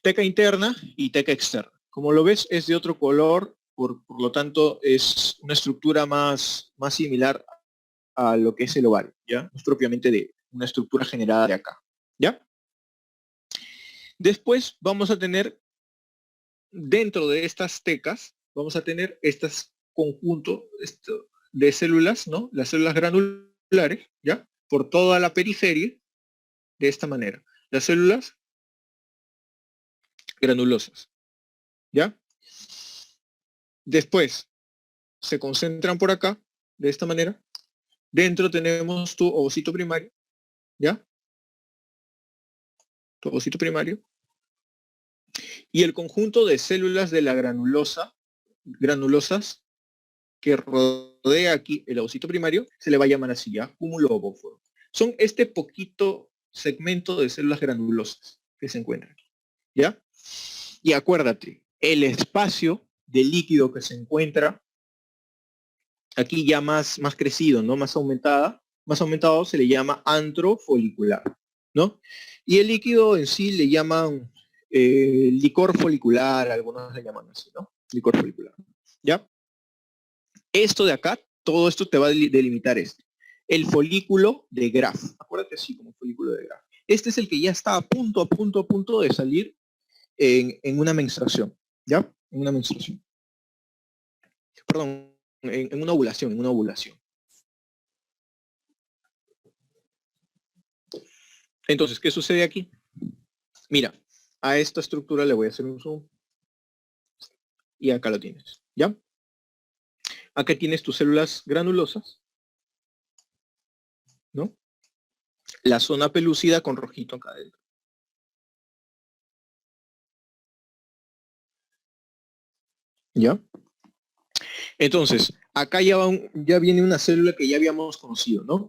Speaker 1: teca interna y teca externa. Como lo ves, es de otro color, por lo tanto, es una estructura más similar a lo que es el ovario, ¿ya? No es propiamente de una estructura generada de acá, ¿ya? Después vamos a tener, dentro de estas tecas, vamos a tener estos conjuntos de células, ¿no? Las células granulares, ¿ya? Por toda la periferia, de esta manera. Las células granulosas, ¿ya? Después se concentran por acá, de esta manera. Dentro tenemos tu ovocito primario, ¿ya? Tu ovocito primario. Y el conjunto de células de la granulosas que rodea aquí el ovocito primario, se le va a llamar así, ¿ya? Cúmulo ovóforo. Son este poquito segmento de células granulosas que se encuentran aquí, ¿ya? Y acuérdate, el espacio de líquido que se encuentra aquí ya más crecido, ¿no? Más aumentado se le llama antro folicular, ¿no? Y el líquido en sí le llaman licor folicular, algunos le llaman así, ¿no? Licor folicular, ¿ya? Esto de acá, todo esto te va a delimitar esto. El folículo de Graf. Acuérdate así como folículo de Graf. Este es el que ya está a punto de salir en una menstruación, ¿ya? En una menstruación. Perdón, en una ovulación, Entonces, ¿qué sucede aquí? Mira, a esta estructura le voy a hacer un zoom. Y acá lo tienes, ¿ya? Acá tienes tus células granulosas, ¿no? La zona pelúcida con rojito acá adentro. ¿Ya? Entonces, acá ya viene una célula que ya habíamos conocido, ¿no?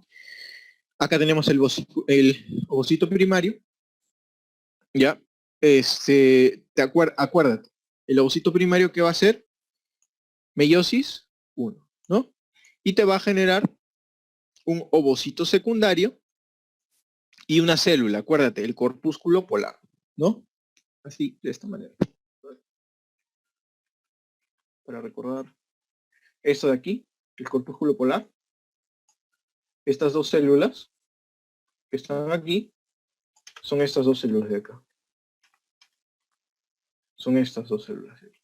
Speaker 1: Acá tenemos el ovocito primario, ¿ya? Acuérdate, el ovocito primario que va a ser meiosis 1, ¿no? Y te va a generar un ovocito secundario y una célula, acuérdate, el corpúsculo polar, ¿no? Así, de esta manera. Para recordar esto de aquí, el corpúsculo polar, estas dos células que están aquí, son estas dos células de acá. Son estas dos células de aquí.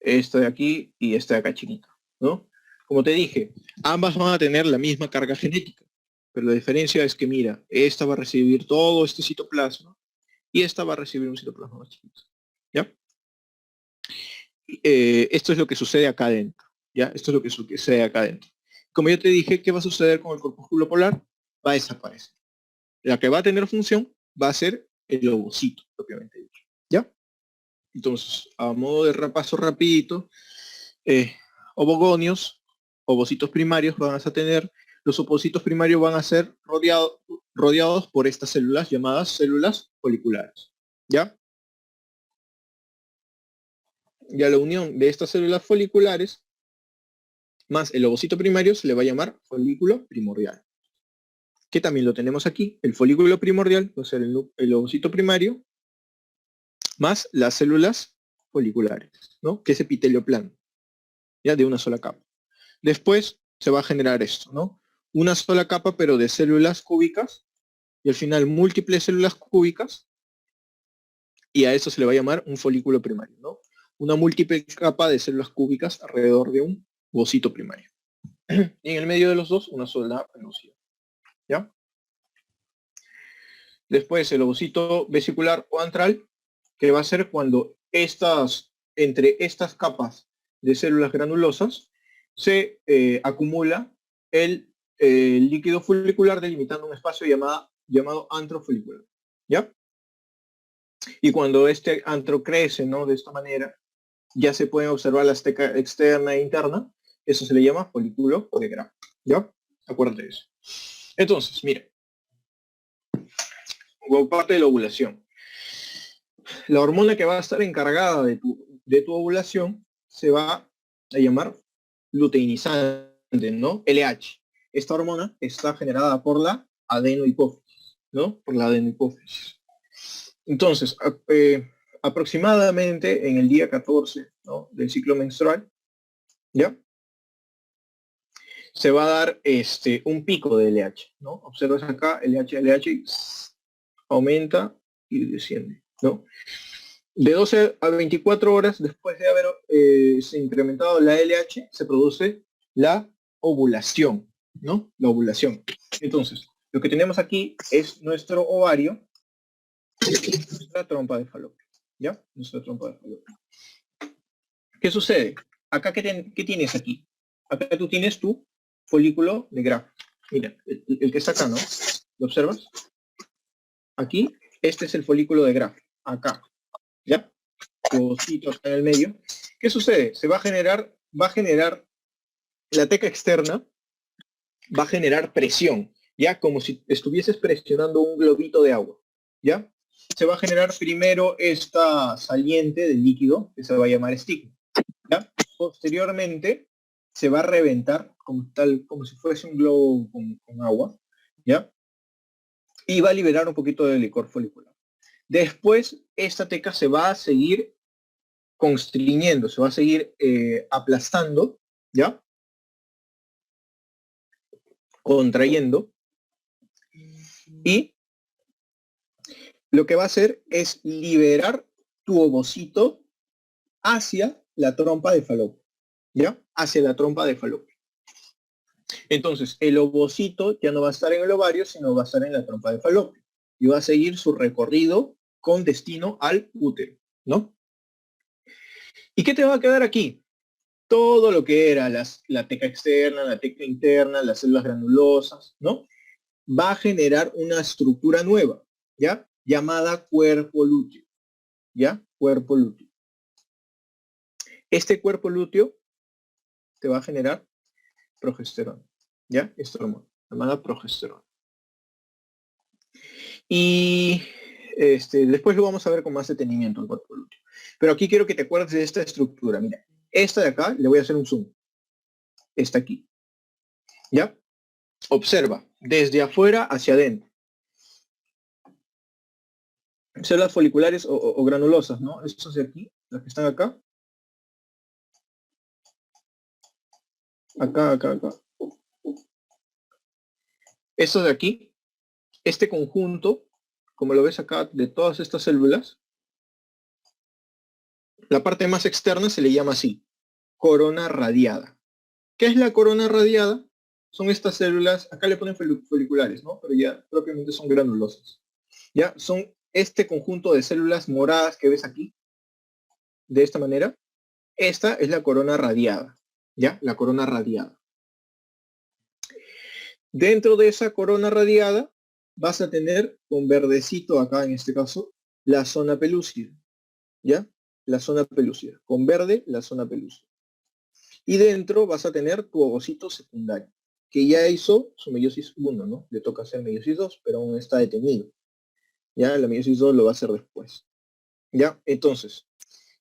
Speaker 1: Esta de aquí y esta de acá chiquita, ¿no? Como te dije, ambas van a tener la misma carga genética, pero la diferencia es que, mira, esta va a recibir todo este citoplasma y esta va a recibir un citoplasma más chiquito, ¿ya? Esto es lo que sucede acá adentro, ¿ya? Esto es lo que sucede acá adentro. Como yo te dije, ¿qué va a suceder con el corpúsculo polar? Va a desaparecer. La que va a tener función va a ser el ovocito, propiamente dicho, ¿ya? Entonces, a modo de repaso rapidito, ovogonios, ovocitos primarios van a tener, los ovocitos primarios van a ser rodeados por estas células llamadas células foliculares, ¿ya? Y a la unión de estas células foliculares más el ovocito primario se le va a llamar folículo primordial, que también lo tenemos aquí. El folículo primordial va a ser el ovocito primario más las células foliculares, ¿no? Que es epitelio plano, ya de una sola capa. Después se va a generar esto, ¿no? Una sola capa pero de células cúbicas y al final múltiples células cúbicas y a eso se le va a llamar un folículo primario, ¿no? Una múltiple capa de células cúbicas alrededor de un ovocito primario. Y en el medio de los dos, una sola pelúcida, ¿ya? Después el ovocito vesicular o antral, que va a ser cuando entre estas capas de células granulosas se acumula el líquido folicular delimitando un espacio llamado antro folicular, ¿ya? Y cuando este antro crece, ¿no? De esta manera, ya se pueden observar la teca externa e interna, eso se le llama folículo de Graf, ¿ya? Acuérdate de eso. Entonces, mira, como parte de la ovulación, la hormona que va a estar encargada de tu ovulación se va a llamar luteinizante, ¿no? LH. Esta hormona está generada por la adenohipófisis, ¿no? Por la adenohipófisis. Entonces, aproximadamente en el día 14, ¿no?, del ciclo menstrual, ¿ya? Se va a dar un pico de LH, ¿no? Observas acá, LH aumenta y desciende, ¿no? De 12 a 24 horas después de haber se incrementado la LH, se produce la ovulación, ¿no? La ovulación. Entonces, lo que tenemos aquí es nuestro ovario, nuestra trompa de falopio, ¿ya? Nuestra trompa de falopio. ¿Qué sucede? Acá, ¿qué tienes aquí? Acá tú tienes tu folículo de Graf. Mira, el que está acá, ¿no? ¿Lo observas? Aquí, este es el folículo de Graf. Acá, ¿ya? Ovocito acá en el medio. ¿Qué sucede? Va a generar la teca externa, va a generar presión, ¿ya? Como si estuvieses presionando un globito de agua, ¿ya? Se va a generar primero esta saliente del líquido, que se va a llamar estigma, ¿ya? Posteriormente se va a reventar como si fuese un globo con agua, ¿ya? Y va a liberar un poquito de licor folicular. Después, esta teca se va a seguir constriñendo, se va a seguir aplastando, ¿ya? Contrayendo. Y lo que va a hacer es liberar tu ovocito hacia la trompa de falopio, ¿ya? Hacia la trompa de falopio. Entonces, el ovocito ya no va a estar en el ovario, sino va a estar en la trompa de falopio. Y va a seguir su recorrido con destino al útero, ¿no? ¿Y qué te va a quedar aquí? Todo lo que era la teca externa, la teca interna, las células granulosas, ¿no? Va a generar una estructura nueva, ¿ya? Llamada cuerpo lúteo, ¿ya? Cuerpo lúteo. Este cuerpo lúteo te va a generar progesterona, ¿ya? Esta hormona, llamada progesterona. Y después lo vamos a ver con más detenimiento el cuerpo lúteo. Pero aquí quiero que te acuerdes de esta estructura. Mira, esta de acá, le voy a hacer un zoom. Esta aquí, ¿ya? Observa, desde afuera hacia adentro. Células foliculares o granulosas, ¿no? Estos de aquí, las que están acá. Acá. Estos de aquí, este conjunto, como lo ves acá, de todas estas células, la parte más externa se le llama así, corona radiada. ¿Qué es la corona radiada? Son estas células, acá le ponen foliculares, ¿no? Pero ya propiamente son granulosas. ¿Ya? Son este conjunto de células moradas que ves aquí, de esta manera. Esta es la corona radiada, ¿ya? La corona radiada. Dentro de esa corona radiada vas a tener con verdecito acá en este caso la zona pelúcida, ¿ya? La zona pelúcida. Con verde la zona pelúcida. Y dentro vas a tener tu ovocito secundario, que ya hizo su meiosis 1, ¿no? Le toca hacer meiosis 2, pero aún está detenido. Ya, la meiosis 2 lo va a hacer después. ¿Ya? Entonces,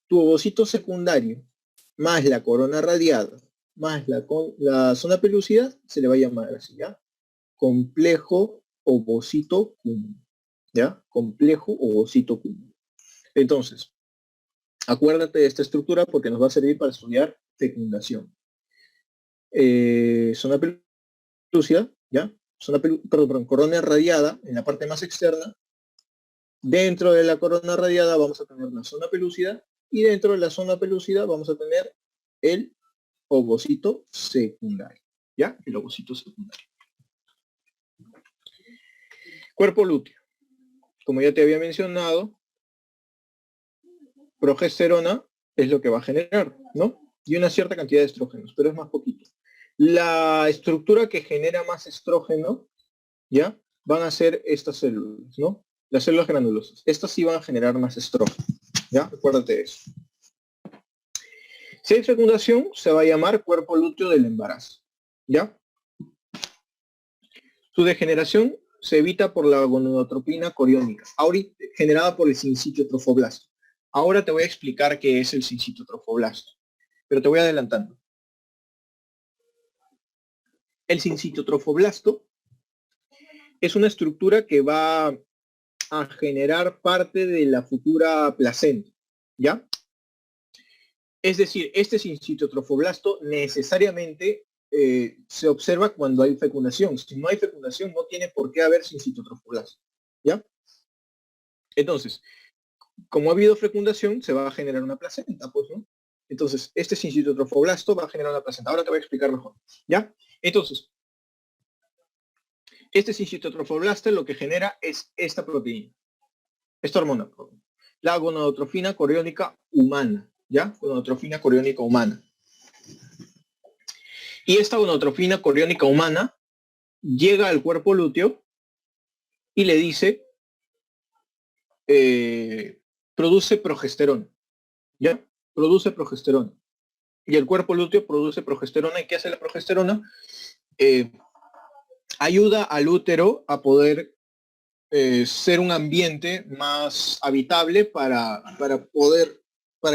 Speaker 1: tu ovocito secundario más la corona radiada más la zona pelúcida se le va a llamar así, ¿ya? Complejo ovocito cúmulo, ¿ya? Complejo ovocito cúmulo. Entonces, acuérdate de esta estructura porque nos va a servir para estudiar fecundación. Zona pelúcida, ¿ya? Perdón, corona radiada en la parte más externa. Dentro de la corona radiada vamos a tener la zona pelúcida y dentro de la zona pelúcida vamos a tener el ovocito secundario, ¿ya? El ovocito secundario. Cuerpo lúteo. Como ya te había mencionado, progesterona es lo que va a generar, ¿no? Y una cierta cantidad de estrógenos, pero es más poquito. La estructura que genera más estrógeno, ¿ya? Van a ser estas células, ¿no? Las células granulosas. Estas sí van a generar más estrógeno, ¿ya? Acuérdate de eso. Si hay fecundación, se va a llamar cuerpo lúteo del embarazo, ¿ya? Su degeneración se evita por la gonadotropina coriónica, ahorita generada por el sincitio trofoblasto. Ahora te voy a explicar qué es el sincitio trofoblasto, pero te voy adelantando. El sincitotrofoblasto es una estructura que va a generar parte de la futura placenta, ¿ya? Es decir, este sincitotrofoblasto necesariamente se observa cuando hay fecundación. Si no hay fecundación, no tiene por qué haber sincitotrofoblasto, ¿ya? Entonces, como ha habido fecundación, se va a generar una placenta, pues, ¿no? Entonces, este sincitotrofoblasto va a generar una placenta. Ahora te voy a explicar mejor, ¿ya? Entonces, este sincitotrofoblasto lo que genera es esta proteína, esta hormona, la gonadotrofina coriónica humana, ¿ya? Gonadotrofina coriónica humana. Y esta gonadotrofina coriónica humana llega al cuerpo lúteo y le dice, produce progesterona, ¿ya? Produce progesterona. Y el cuerpo lúteo produce progesterona. ¿Y qué hace la progesterona? Ayuda al útero a poder ser un ambiente más habitable para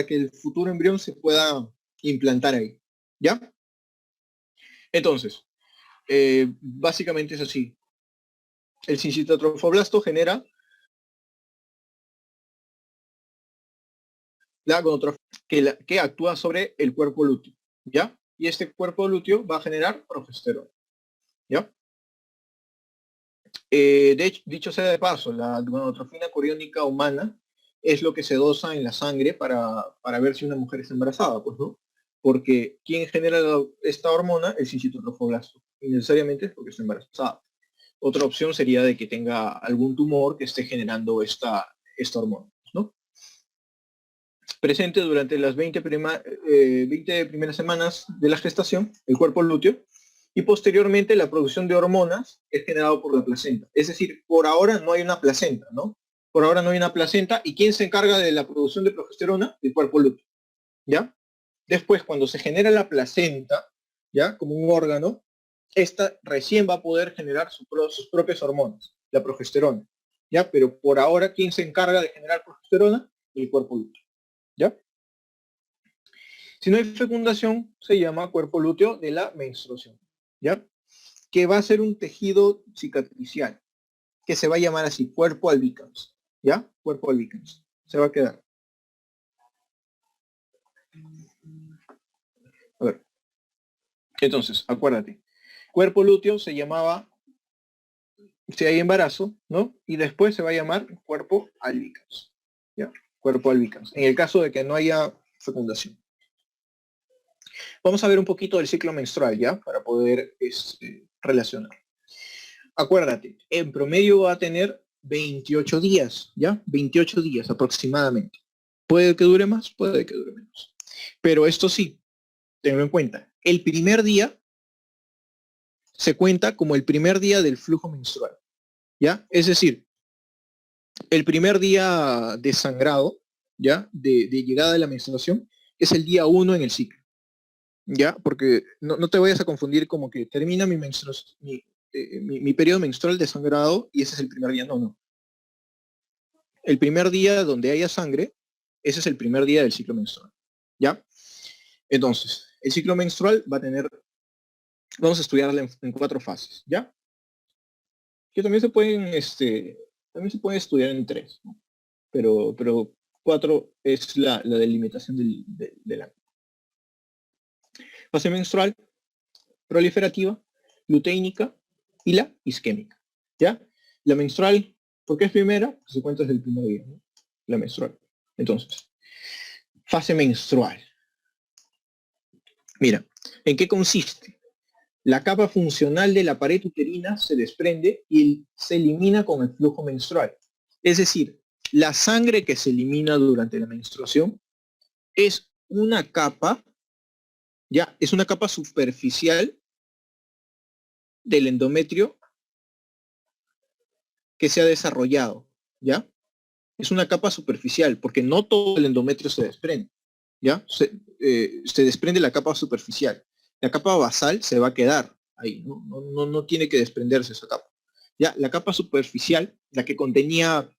Speaker 1: que el futuro embrión se pueda implantar ahí, ¿ya? Entonces, básicamente es así. El sincitotrofoblasto genera la gonadotrofina que actúa sobre el cuerpo lúteo, ¿ya? Y este cuerpo lúteo va a generar progesterona, ¿ya? Dicho sea de paso, la gonadotrofina coriónica humana es lo que se dosa en la sangre para ver si una mujer está embarazada, pues, ¿no? Porque ¿quién genera esta hormona? El sincitotrofoblasto. Y necesariamente es porque está embarazada. Otra opción sería de que tenga algún tumor que esté generando esta hormona, ¿no? Presente durante las 20 primeras semanas de la gestación, el cuerpo lúteo, y posteriormente la producción de hormonas es generado por la placenta. Es decir, por ahora no hay una placenta, ¿no? Por ahora no hay una placenta. ¿Y quién se encarga de la producción de progesterona? El cuerpo lúteo, ¿ya? Después, cuando se genera la placenta, ¿ya? Como un órgano, esta recién va a poder generar sus propias hormonas, la progesterona, ¿ya? Pero por ahora, ¿quién se encarga de generar progesterona? El cuerpo lúteo, ¿ya? Si no hay fecundación, se llama cuerpo lúteo de la menstruación, ¿ya? Que va a ser un tejido cicatricial, que se va a llamar así, cuerpo albicans, ¿ya? Cuerpo albicans. Se va a quedar. A ver. Entonces, acuérdate. Cuerpo lúteo se llamaba, si hay embarazo, ¿no? Y después se va a llamar cuerpo albicans, ¿ya? Cuerpo albicans. En el caso de que no haya fecundación. Vamos a ver un poquito del ciclo menstrual, ¿ya? Para poder relacionar. Acuérdate, en promedio va a tener 28 días, ¿ya? 28 días aproximadamente. Puede que dure más, puede que dure menos. Pero esto sí, tenlo en cuenta. El primer día se cuenta como el primer día del flujo menstrual, ¿ya? Es decir, el primer día de sangrado, ¿ya? De llegada de la menstruación, es el día 1 en el ciclo, ¿ya? Porque no te vayas a confundir como que termina mi periodo menstrual de sangrado y ese es el primer día. No, no. El primer día donde haya sangre, ese es el primer día del ciclo menstrual, ¿ya? Entonces, el ciclo menstrual va a tener, vamos a estudiarlo en 4 fases, ¿ya? Que también también se puede estudiar en 3, ¿no? Pero 4 es la delimitación del año. Fase menstrual, proliferativa, luteínica y la isquémica, ¿ya? La menstrual, ¿por qué es primera? Pues se cuenta desde el primer día, ¿no? La menstrual. Entonces, fase menstrual. Mira, ¿en qué consiste? La capa funcional de la pared uterina se desprende y se elimina con el flujo menstrual. Es decir, la sangre que se elimina durante la menstruación es una capa, ya, es una capa superficial del endometrio que se ha desarrollado, ¿ya? Es una capa superficial, porque no todo el endometrio se desprende, ¿ya? Se desprende la capa superficial. La capa basal se va a quedar ahí, no tiene que desprenderse esa capa. Ya, la capa superficial, la que contenía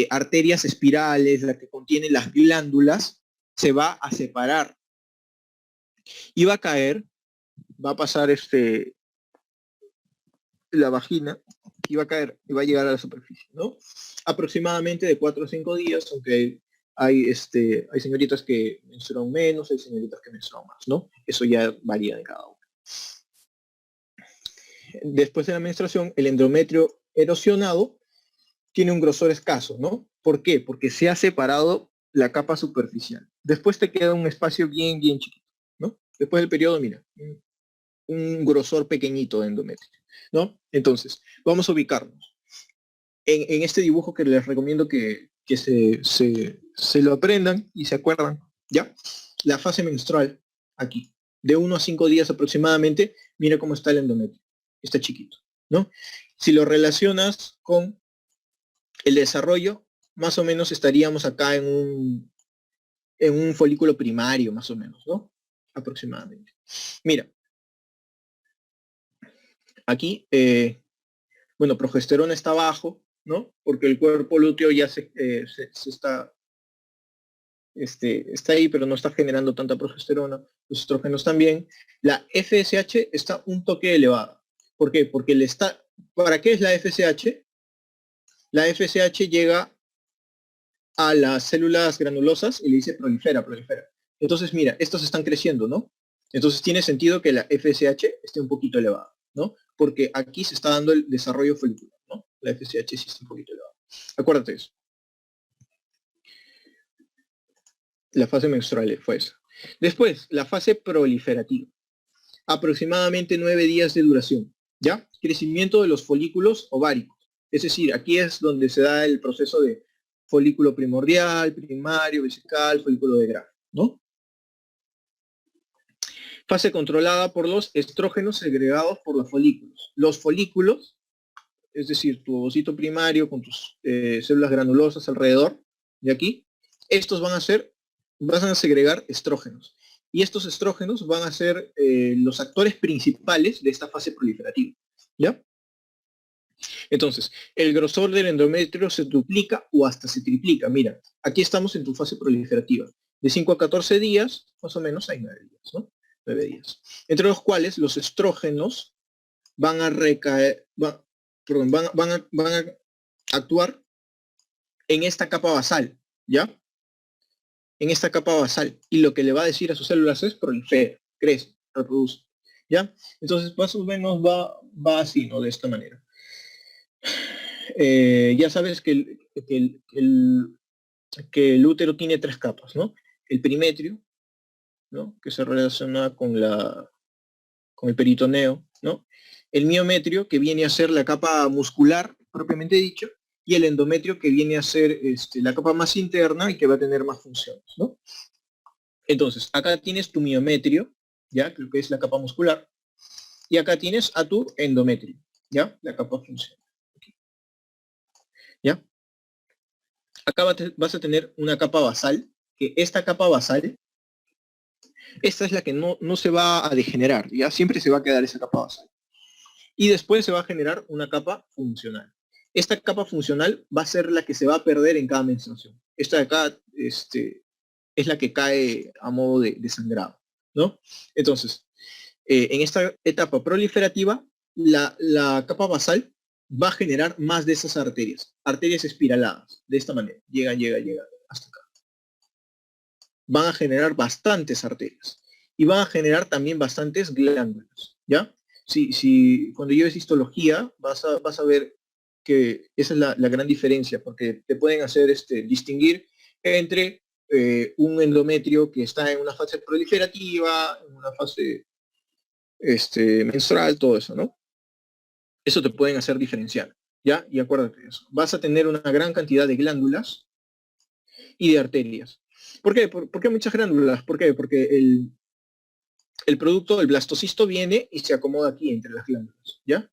Speaker 1: arterias espirales, la que contiene las glándulas, se va a separar y va a caer, va a pasar la vagina y va a caer, y va a llegar a la superficie, ¿no? Aproximadamente de 4 a 5 días, aunque hay señoritas que menstruan menos, hay señoritas que menstruan más, ¿no? Eso ya varía de cada uno. Después de la menstruación, el endometrio erosionado tiene un grosor escaso, ¿no? ¿Por qué? Porque se ha separado la capa superficial. Después te queda un espacio bien, bien chiquito, ¿no? Después del periodo, mira, un grosor pequeñito de endometrio, ¿no? Entonces, vamos a ubicarnos. En este dibujo que les recomiendo que se lo aprendan y se acuerdan, ¿ya? La fase menstrual, aquí, de 1 a 5 días aproximadamente, mira cómo está el endometrio. Está chiquito, ¿no? Si lo relacionas con el desarrollo, más o menos estaríamos acá en un folículo primario, más o menos, ¿no? Aproximadamente. Mira, aquí, bueno, progesterona está bajo, ¿no? Porque el cuerpo lúteo ya se está, está ahí, pero no está generando tanta progesterona. Los estrógenos también. La FSH está un toque elevada. ¿Por qué? Porque le está... ¿Para qué es la FSH? La FSH llega a las células granulosas y le dice prolifera, prolifera. Entonces, mira, estos están creciendo, ¿no? Entonces tiene sentido que la FSH esté un poquito elevada, ¿no? Porque aquí se está dando el desarrollo folicular, ¿no? La FSH sí está un poquito elevada. Acuérdate eso. La fase menstrual fue esa. Después, la fase proliferativa. Aproximadamente 9 días de duración, ¿ya? Crecimiento de los folículos ováricos. Es decir, aquí es donde se da el proceso de folículo primordial, primario, vesical, folículo de Graf, ¿no? Fase controlada por los estrógenos segregados por los folículos. Los folículos, es decir, tu ovocito primario con tus células granulosas alrededor de aquí, estos van a segregar estrógenos. Y estos estrógenos van a ser los actores principales de esta fase proliferativa, ¿ya? Entonces, el grosor del endometrio se duplica o hasta se triplica. Mira, aquí estamos en tu fase proliferativa. De 5 a 14 días, más o menos hay 9 días, ¿no? 9 días. Entre los cuales los estrógenos van a recaer, van a actuar en esta capa basal, ¿ya? En esta capa basal. Y lo que le va a decir a sus células es prolifera, crece, reproduce, ¿ya? Entonces, más o menos va así, ¿no? De esta manera. Ya sabes que el útero tiene 3 capas, ¿no? El perimetrio, ¿no? Que se relaciona con el peritoneo, ¿no? El miometrio, que viene a ser la capa muscular, propiamente dicho, y el endometrio, que viene a ser la capa más interna y que va a tener más funciones, ¿no? Entonces, acá tienes tu miometrio, ¿ya? Creo que es la capa muscular, y acá tienes a tu endometrio, ¿ya? La capa funcional. ¿Ya? Acá vas a tener una capa basal, que esta capa basal, esta es la que no se va a degenerar, ya siempre se va a quedar esa capa basal. Y después se va a generar una capa funcional. Esta capa funcional va a ser la que se va a perder en cada menstruación. Esta de acá es la que cae a modo de sangrado, ¿no? Entonces, en esta etapa proliferativa, la capa basal va a generar más de esas arterias espiraladas, de esta manera, llega hasta acá. Van a generar bastantes arterias y van a generar también bastantes glándulas, ¿ya? Si cuando lleves histología vas a ver que esa es la gran diferencia, porque te pueden hacer distinguir entre un endometrio que está en una fase proliferativa, en una fase menstrual, todo eso, ¿no? Eso te pueden hacer diferenciar, ¿ya? Y acuérdate de eso. Vas a tener una gran cantidad de glándulas y de arterias. ¿Por qué? ¿Por qué muchas glándulas? ¿Por qué? Porque el producto, el blastocisto, viene y se acomoda aquí entre las glándulas, ¿ya?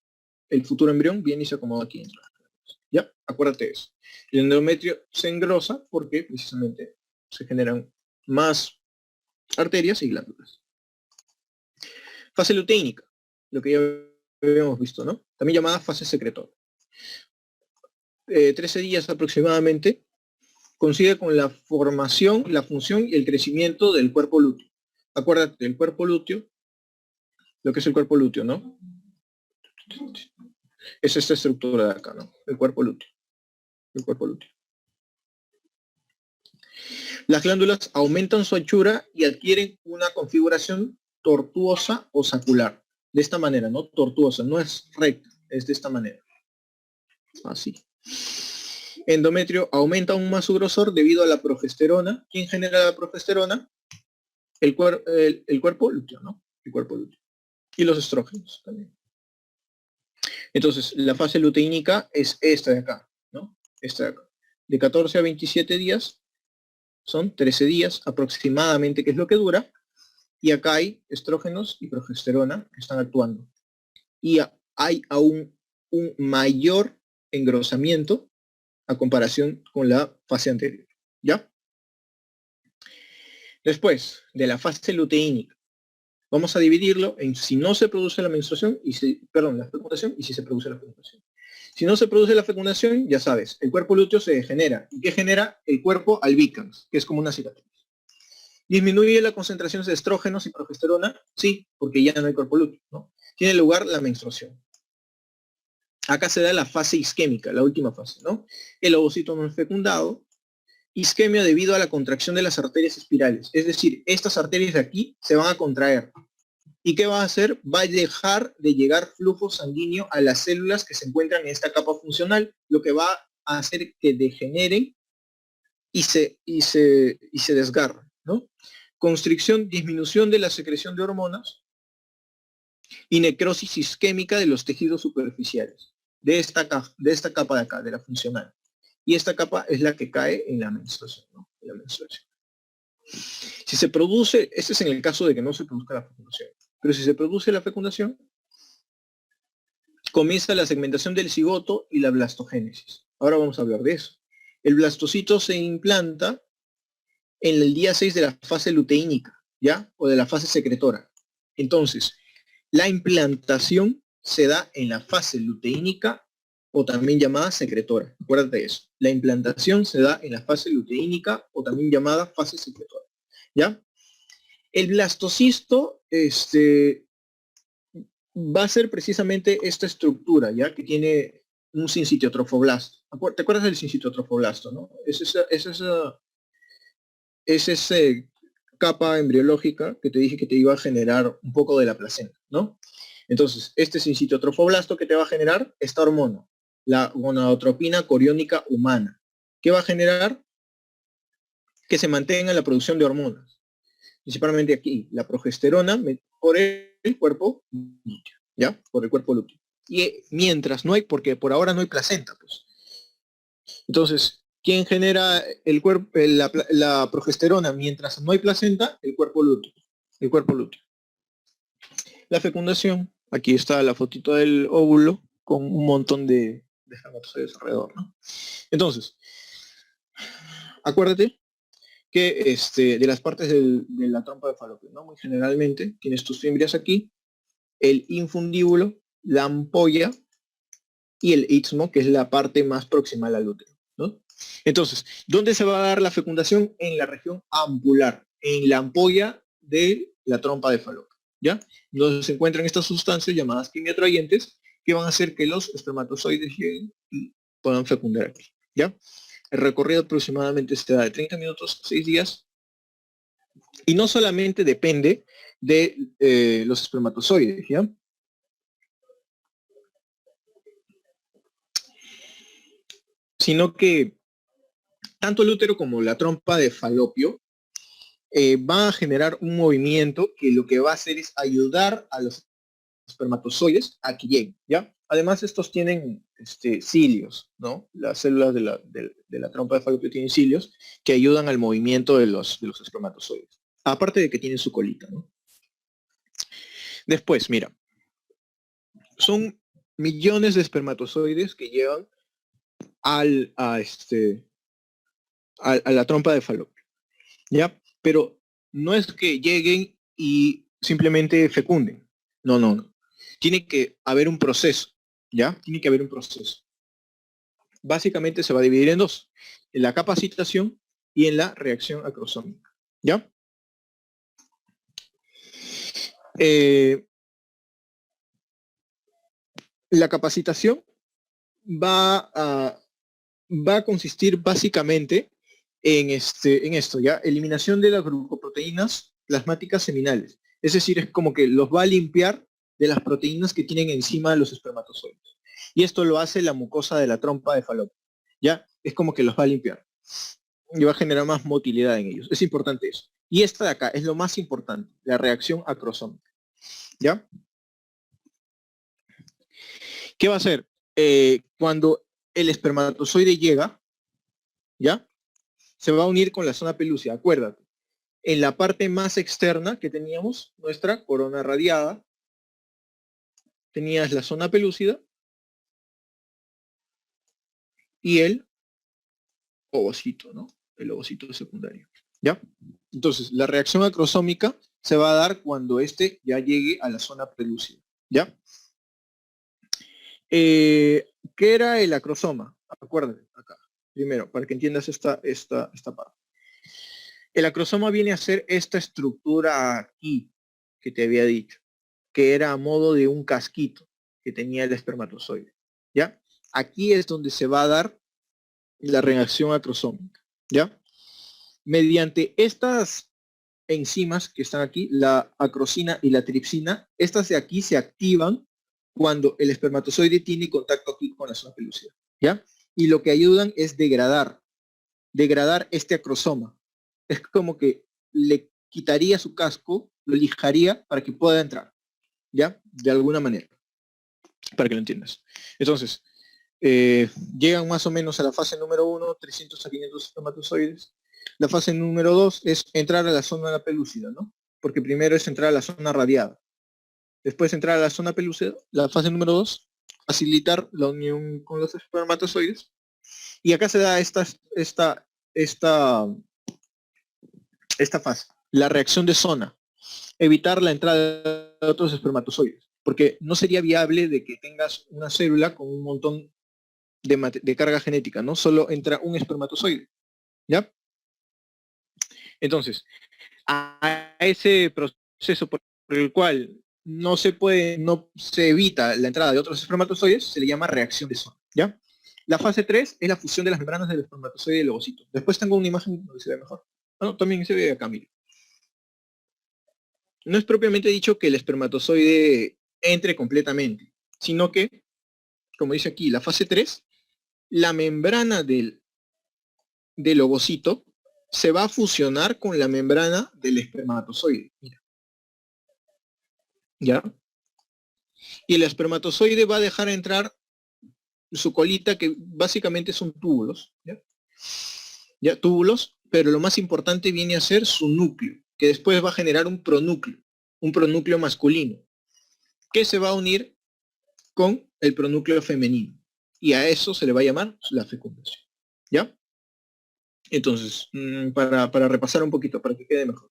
Speaker 1: El futuro embrión viene y se acomoda aquí entre las glándulas, ¿ya? Acuérdate de eso. El endometrio se engrosa porque precisamente se generan más arterias y glándulas. Fase luteínica, lo que ya habíamos visto, ¿no? También llamada fase secretora. 13 días aproximadamente, coincide con la formación, la función y el crecimiento del cuerpo lúteo. Acuérdate del cuerpo lúteo, lo que es el cuerpo lúteo, ¿no? Es esta estructura de acá, ¿no? El cuerpo lúteo. El cuerpo lúteo. Las glándulas aumentan su anchura y adquieren una configuración tortuosa o sacular. De esta manera, ¿no? Tortuosa, no es recta, es de esta manera. Así. Endometrio aumenta aún más su grosor debido a la progesterona. ¿Quién genera la progesterona? El cuerpo lúteo, ¿no? El cuerpo lúteo. Y los estrógenos también. Entonces, la fase luteínica es esta de acá, ¿no? Esta de acá. De 14 a 27 días, son 13 días aproximadamente, que es lo que dura, y acá hay estrógenos y progesterona que están actuando. Y hay aún un mayor engrosamiento a comparación con la fase anterior, ¿ya? Después de la fase luteínica, vamos a dividirlo en si no se produce la menstruación, la fecundación, y si se produce la fecundación. Si no se produce la fecundación, ya sabes, el cuerpo lúteo se degenera. ¿Y qué genera? El cuerpo albicans, que es como una cicatriz. ¿Disminuye la concentración de estrógenos y progesterona? Sí, porque ya no hay cuerpo lúteo, ¿no? Tiene lugar la menstruación. Acá se da la fase isquémica, la última fase, ¿no? El ovocito no es fecundado. Isquemia debido a la contracción de las arterias espirales. Es decir, estas arterias de aquí se van a contraer. ¿Y qué va a hacer? Va a dejar de llegar flujo sanguíneo a las células que se encuentran en esta capa funcional, lo que va a hacer que degeneren y se desgarren, ¿no? Constricción, disminución de la secreción de hormonas y necrosis isquémica de los tejidos superficiales de esta capa de acá, de la funcional. Y esta capa es la que cae en la menstruación, ¿no? En la menstruación. Si se produce, este es en el caso de que no se produzca la fecundación, pero si se produce la fecundación, comienza la segmentación del cigoto y la blastogénesis. Ahora vamos a hablar de eso. El blastocito se implanta en el día 6 de la fase luteínica, ¿ya? O de la fase secretora. Entonces, la implantación se da en la fase luteínica o también llamada secretora. Acuérdate de eso. La implantación se da en la fase luteínica o también llamada fase secretora, ¿ya? El blastocisto va a ser precisamente esta estructura, ¿ya? Que tiene un sincitiotrofoblasto. ¿Te acuerdas del sincitiotrofoblasto, no? Es esa capa embriológica que te dije que te iba a generar un poco de la placenta, ¿no? Entonces, este sincitiotrofoblasto que te va a generar esta hormona, la gonadotropina coriónica humana. ¿Qué va a generar? Que se mantenga la producción de hormonas. Principalmente aquí, la progesterona por el cuerpo lúteo, ¿ya? Por el cuerpo lúteo. Y mientras no hay, porque por ahora no hay placenta, pues. Entonces, ¿quién genera el cuerpo, la progesterona mientras no hay placenta? El cuerpo lúteo. El cuerpo lúteo. La fecundación, aquí está la fotito del óvulo con un montón de espermatozoides alrededor, ¿no? Entonces, acuérdate que de las partes de la trompa de falopio, ¿no? Muy generalmente tienes tus fimbrias aquí, el infundíbulo, la ampolla y el istmo, que es la parte más proximal al útero, ¿no? Entonces, ¿dónde se va a dar la fecundación? En la región ampular, en la ampolla de la trompa de falopio, ¿ya? Donde se encuentran estas sustancias llamadas quimioatrayentes que van a hacer que los espermatozoides lleguen y puedan fecundar aquí, ¿ya? El recorrido aproximadamente se da de 30 minutos a 6 días y no solamente depende de los espermatozoides, ¿ya? Sino que tanto el útero como la trompa de falopio va a generar un movimiento que lo que va a hacer es ayudar a los espermatozoides a que lleguen, ¿ya? Además, estos tienen cilios, ¿no? Las células de la trompa de falopio tienen cilios que ayudan al movimiento de los espermatozoides. Aparte de que tienen su colita, ¿no? Después, mira, son millones de espermatozoides que llevan a la trompa de falopio, ¿ya? Pero no es que lleguen y simplemente fecunden. No, no, no. Tiene que haber un proceso, ¿ya? Tiene que haber un proceso. Básicamente se va a dividir en dos, en la capacitación y en la reacción acrosómica, ¿ya? La capacitación va a consistir básicamente en esto, ¿ya? Eliminación de las glucoproteínas plasmáticas seminales. Es decir, es como que los va a limpiar de las proteínas que tienen encima de los espermatozoides. Y esto lo hace la mucosa de la trompa de Falopio, ¿ya? Es como que los va a limpiar. Y va a generar más motilidad en ellos. Es importante eso. Y esta de acá es lo más importante, la reacción acrosómica, ¿ya? ¿Qué va a hacer? Cuando el espermatozoide llega, ¿ya? Se va a unir con la zona pelúcida, acuérdate. En la parte más externa que teníamos, nuestra corona radiada, tenías la zona pelúcida y el ovocito, ¿no? El ovocito secundario, ¿ya? Entonces, la reacción acrosómica se va a dar cuando este ya llegue a la zona pelúcida, ¿ya? ¿Qué era el acrosoma? Acuérdate, acá, primero, para que entiendas esta parte. El acrosoma viene a ser esta estructura aquí, que te había dicho, que era a modo de un casquito que tenía el espermatozoide, ¿ya? Aquí es donde se va a dar la reacción acrosómica, ¿ya? Mediante estas enzimas que están aquí, la acrosina y la tripsina, estas de aquí se activan cuando el espermatozoide tiene contacto aquí con la zona pelúcida, ¿ya? Y lo que ayudan es degradar este acrosoma. Es como que le quitaría su casco, lo lijaría para que pueda entrar, ¿ya? De alguna manera, para que lo entiendas. Entonces, llegan más o menos a la fase número 1, 300 a 500 espermatozoides. La fase número 2 es entrar a la zona pelúcida, ¿no? Porque primero es entrar a la zona radiada. Después de entrar a la zona pelúcida, la fase número 2, facilitar la unión con los espermatozoides. Y acá se da esta fase, la reacción de zona, evitar la entrada de otros espermatozoides, porque no sería viable de que tengas una célula con un montón de carga genética, ¿no? Solo entra un espermatozoide, ¿ya? Entonces, a ese proceso por el cual no se evita la entrada de otros espermatozoides, se le llama reacción de zona, ¿ya? La fase 3 es la fusión de las membranas del espermatozoide y el ovocito. Después tengo una imagen donde se ve mejor. Bueno, también se ve acá, mire. No es propiamente dicho que el espermatozoide entre completamente, sino que, como dice aquí, la fase 3, la membrana del ovocito se va a fusionar con la membrana del espermatozoide. Mira. ¿Ya? Y el espermatozoide va a dejar entrar su colita, que básicamente son túbulos, ¿ya? ¿Ya? Túbulos, pero lo más importante viene a ser su núcleo, que después va a generar un pronúcleo masculino, que se va a unir con el pronúcleo femenino. Y a eso se le va a llamar la fecundación. ¿Ya? Entonces, para repasar un poquito, para que quede mejor.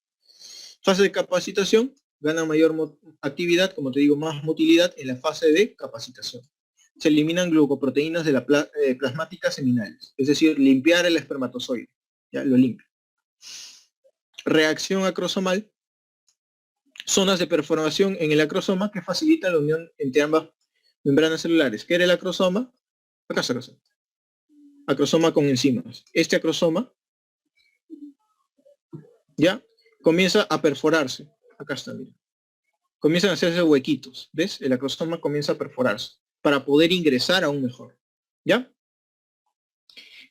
Speaker 1: Fase de capacitación, gana mayor actividad, como te digo, más motilidad en la fase de capacitación. Se eliminan glucoproteínas de la plasmáticas seminales, es decir, limpiar el espermatozoide, ya lo limpia. Reacción acrosomal, zonas de perforación en el acrosoma que facilitan la unión entre ambas membranas celulares. ¿Qué era el acrosoma? Acá está, acrosoma con enzimas. Este acrosoma ya comienza a perforarse. Acá está, mira. Comienzan a hacerse huequitos. ¿Ves? El acrosoma comienza a perforarse para poder ingresar aún mejor. ¿Ya?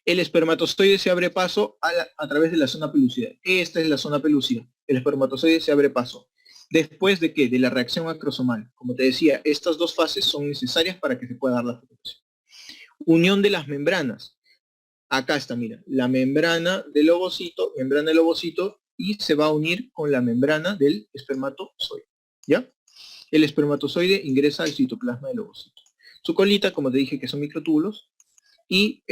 Speaker 1: El espermatozoide se abre paso a través de la zona pelúcida. Esta es la zona pelúcida. El espermatozoide se abre paso. ¿Después de qué? De la reacción acrosomal. Como te decía, estas dos fases son necesarias para que se pueda dar la fecundación. Unión de las membranas. Acá está, mira, la membrana del ovocito, y se va a unir con la membrana del espermatozoide. ¿Ya? El espermatozoide ingresa al citoplasma del ovocito. Su colita, como te dije, que son microtúbulos, y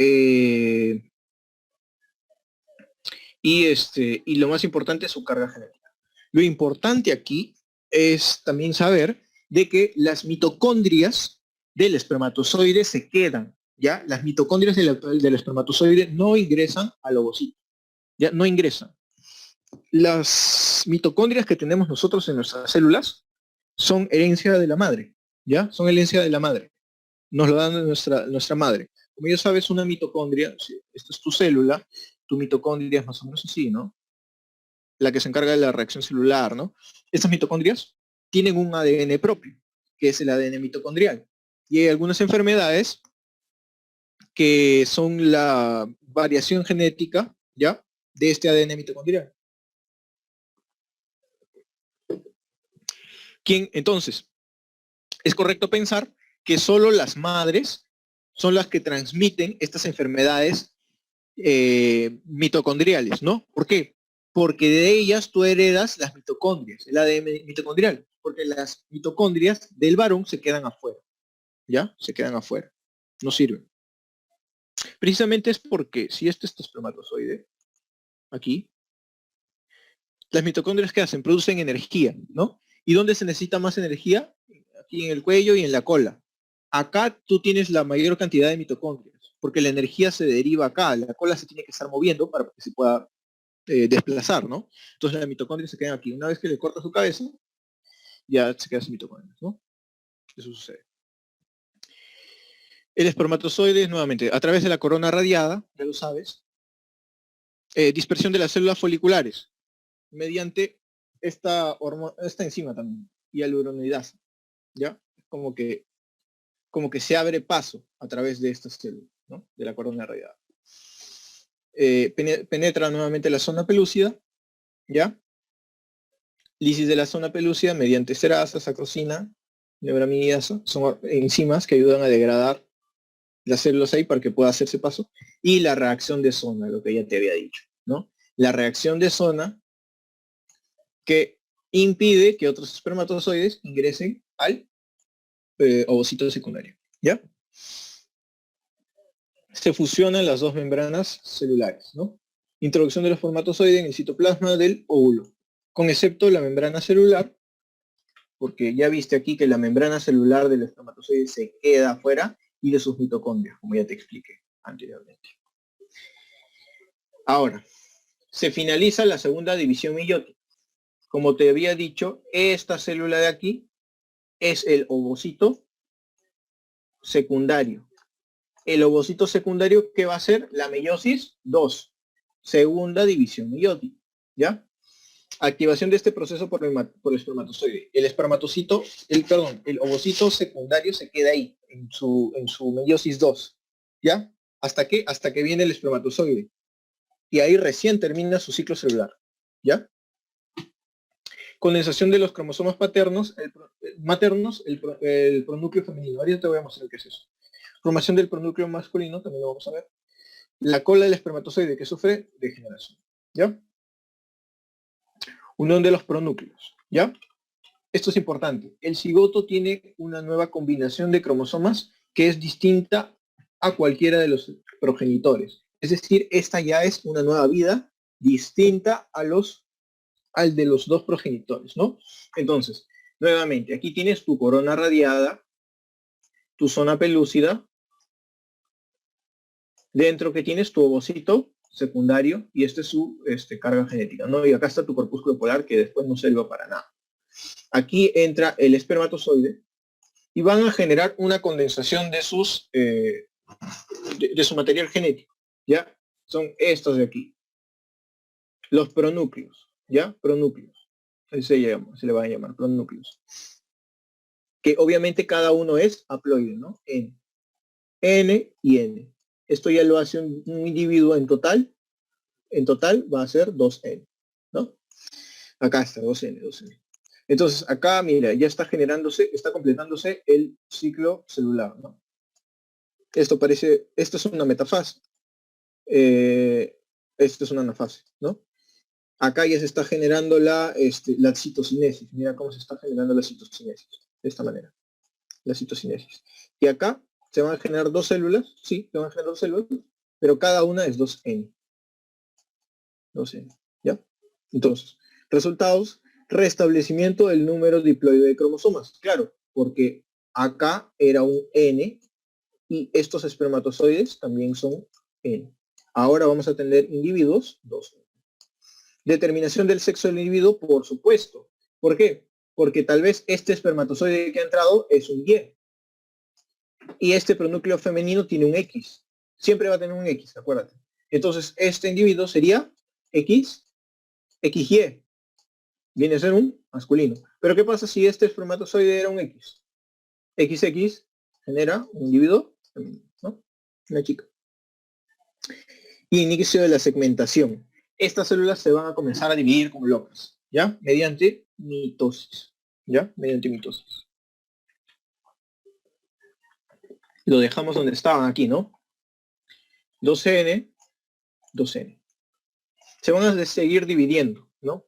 Speaker 1: lo más importante es su carga genética. Lo importante aquí es también saber de que las mitocondrias del espermatozoide se quedan, ¿ya? Las mitocondrias del espermatozoide no ingresan al ovocito, ¿ya? No ingresan. Las mitocondrias que tenemos nosotros en nuestras células son herencia de la madre, ¿ya? Son herencia de la madre. nos lo da nuestra madre. Como ya sabes, una mitocondria, si esta es tu célula, tu mitocondria es más o menos así, ¿no? La que se encarga de la reacción celular, ¿no? Estas mitocondrias tienen un ADN propio, que es el ADN mitocondrial. Y hay algunas enfermedades que son la variación genética, ¿ya? De este ADN mitocondrial. Entonces, es correcto pensar que solo las madres son las que transmiten estas enfermedades mitocondriales, ¿no? ¿Por qué? Porque de ellas tú heredas las mitocondrias, el ADN mitocondrial, porque las mitocondrias del varón se quedan afuera, ¿ya? Se quedan afuera, no sirven. Precisamente es porque si este es tu espermatozoide, aquí, las mitocondrias que hacen, producen energía, ¿no? ¿Y dónde se necesita más energía? Aquí en el cuello y en la cola. Acá tú tienes la mayor cantidad de mitocondrias, porque la energía se deriva acá, la cola se tiene que estar moviendo para que se pueda desplazar, ¿no? Entonces las mitocondrias se quedan aquí. Una vez que le corta su cabeza, ya se quedan sin mitocondrias, ¿no? Eso sucede. El espermatozoide, nuevamente, a través de la corona radiada, ya lo sabes, dispersión de las células foliculares, mediante esta enzima también, hialuronidasa, ¿ya? Como que se abre paso a través de estas células, ¿no? De la corona radiada. Penetra nuevamente la zona pelúcida, ¿ya? Lisis de la zona pelúcida mediante esterasa, sacrosina, neuraminidasa, son enzimas que ayudan a degradar las células ahí para que pueda hacerse paso, y la reacción de zona, lo que ya te había dicho, ¿no? La reacción de zona que impide que otros espermatozoides ingresen al ovocito secundario, ¿ya? Se fusionan las dos membranas celulares, ¿no? Introducción del espermatozoide en el citoplasma del óvulo, con excepto la membrana celular, porque ya viste aquí que la membrana celular del espermatozoide se queda afuera, y de sus mitocondrias, como ya te expliqué anteriormente. Ahora, se finaliza la segunda división meiótica. Como te había dicho, esta célula de aquí es el ovocito secundario. El ovocito secundario, ¿qué va a ser? La meiosis 2, segunda división meiótica, ¿ya? Activación de este proceso por el espermatozoide. El espermatocito, el ovocito secundario se queda ahí, en su meiosis 2, ¿ya? ¿Hasta qué? Hasta que viene el espermatozoide. Y ahí recién termina su ciclo celular, ¿ya? Condensación de los cromosomas maternos, el pronúcleo femenino. Ahorita te voy a mostrar qué es eso. Formación del pronúcleo masculino, también lo vamos a ver. La cola del espermatozoide que sufre degeneración, ¿ya? Unión de los pronúcleos, ¿ya? Esto es importante. El cigoto tiene una nueva combinación de cromosomas que es distinta a cualquiera de los progenitores. Es decir, esta ya es una nueva vida distinta al de los dos progenitores, ¿no? Entonces, nuevamente, aquí tienes tu corona radiada, tu zona pelúcida, dentro que tienes tu ovocito secundario, y este es su carga genética, ¿no? Y acá está tu corpúsculo polar, que después no sirve para nada. Aquí entra el espermatozoide y van a generar una condensación de su material genético, ¿ya? Son estos de aquí. Los pronúcleos, ¿ya? Pronúcleos. Así se le van a llamar pronúcleos. Que obviamente cada uno es haploide, ¿no? N y N. Esto ya lo hace un individuo en total. En total va a ser 2N, ¿no? Acá está, 2N, 2N. Entonces, acá, mira, ya está completándose el ciclo celular, ¿no? Esto es una metafase. Esto es una anafase, ¿no? Acá ya se está generando la citocinesis. Mira cómo se está generando la citocinesis. De esta manera. La citocinesis. Y acá se van a generar dos células, sí, se van a generar dos células, pero cada una es 2N. 2N, ¿ya? Entonces, resultados, restablecimiento del número diploide de cromosomas. Claro, porque acá era un N y estos espermatozoides también son N. Ahora vamos a tener individuos 2N. Determinación del sexo del individuo, por supuesto. ¿Por qué? Porque tal vez este espermatozoide que ha entrado es un Y. y este pronúcleo femenino tiene un X. Siempre va a tener un X, acuérdate. Entonces, este individuo sería X, XY. Viene a ser un masculino. Pero ¿qué pasa si este espermatozoide era un X? XX genera un individuo femenino, ¿no? Una chica. Y inicio de la segmentación. Estas células se van a comenzar a dividir como locas, ¿ya? Mediante mitosis, ¿ya? Mediante mitosis. Lo dejamos donde estaban aquí, ¿no? 2N, 2N. Se van a seguir dividiendo, ¿no?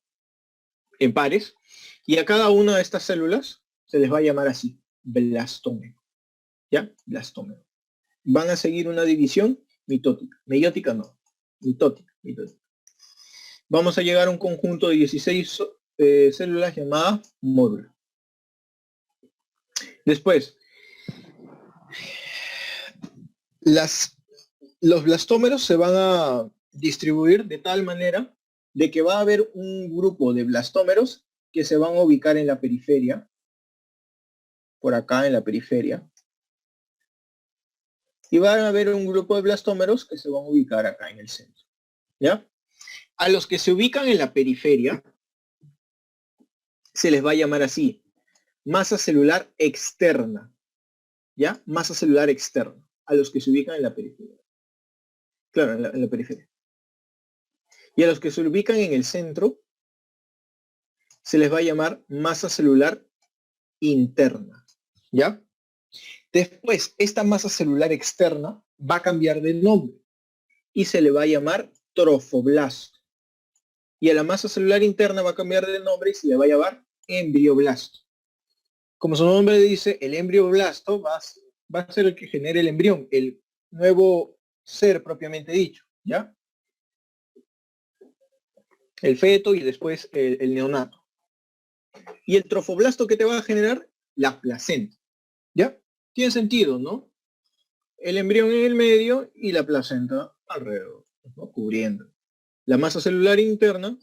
Speaker 1: En pares. Y a cada una de estas células se les va a llamar así, blastómero, ¿ya? Blastómero. Van a seguir una división mitótica. Meiótica no, mitótica, mitótica. Vamos a llegar a un conjunto de 16 células llamadas módulo. Después, los blastómeros se van a distribuir de tal manera de que va a haber un grupo de blastómeros que se van a ubicar en la periferia, por acá en la periferia, y van a haber un grupo de blastómeros que se van a ubicar acá en el centro, ¿ya? A los que se ubican en la periferia se les va a llamar así, masa celular externa, ¿ya? Masa celular externa, a los que se ubican en la periferia. Claro, en la periferia. Y a los que se ubican en el centro se les va a llamar masa celular interna, ¿ya? Después, esta masa celular externa va a cambiar de nombre y se le va a llamar trofoblasto. Y a la masa celular interna va a cambiar de nombre y se le va a llamar embrioblasto. Como su nombre dice, el embrioblasto va a ser el que genere el embrión, el nuevo ser propiamente dicho, ¿ya? El feto y después el neonato. Y el trofoblasto que te va a generar, la placenta, ¿ya? Tiene sentido, ¿no? El embrión en el medio y la placenta alrededor, ¿no? Cubriendo. La masa celular interna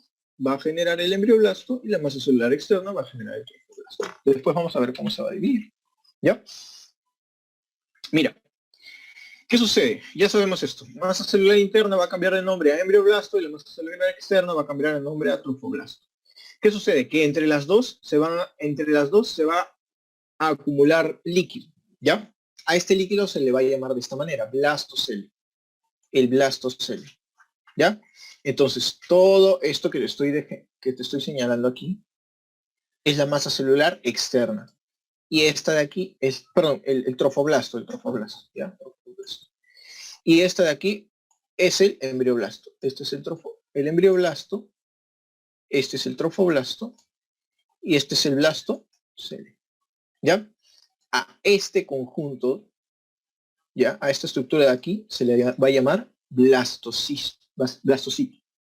Speaker 1: va a generar el embrioblasto y la masa celular externa va a generar el trofoblasto. Después vamos a ver cómo se va a dividir, ¿ya? Mira, ¿qué sucede? Ya sabemos esto. Masa celular interna va a cambiar de nombre a embrioblasto y la masa celular externa va a cambiar de nombre a trofoblasto. ¿Qué sucede? Que entre las dos se va a acumular líquido, ¿ya? A este líquido se le va a llamar de esta manera, blastocele. El blastocele, ¿ya? Entonces, todo esto que te estoy señalando aquí es la masa celular externa. Y esta de aquí es, perdón, el trofoblasto, ¿ya? Y esta de aquí es el embrioblasto. Este es el embrioblasto, este es el trofoblasto y este es el blastocele, ¿ya? A este conjunto, ¿ya? A esta estructura de aquí se le va a llamar blastocito,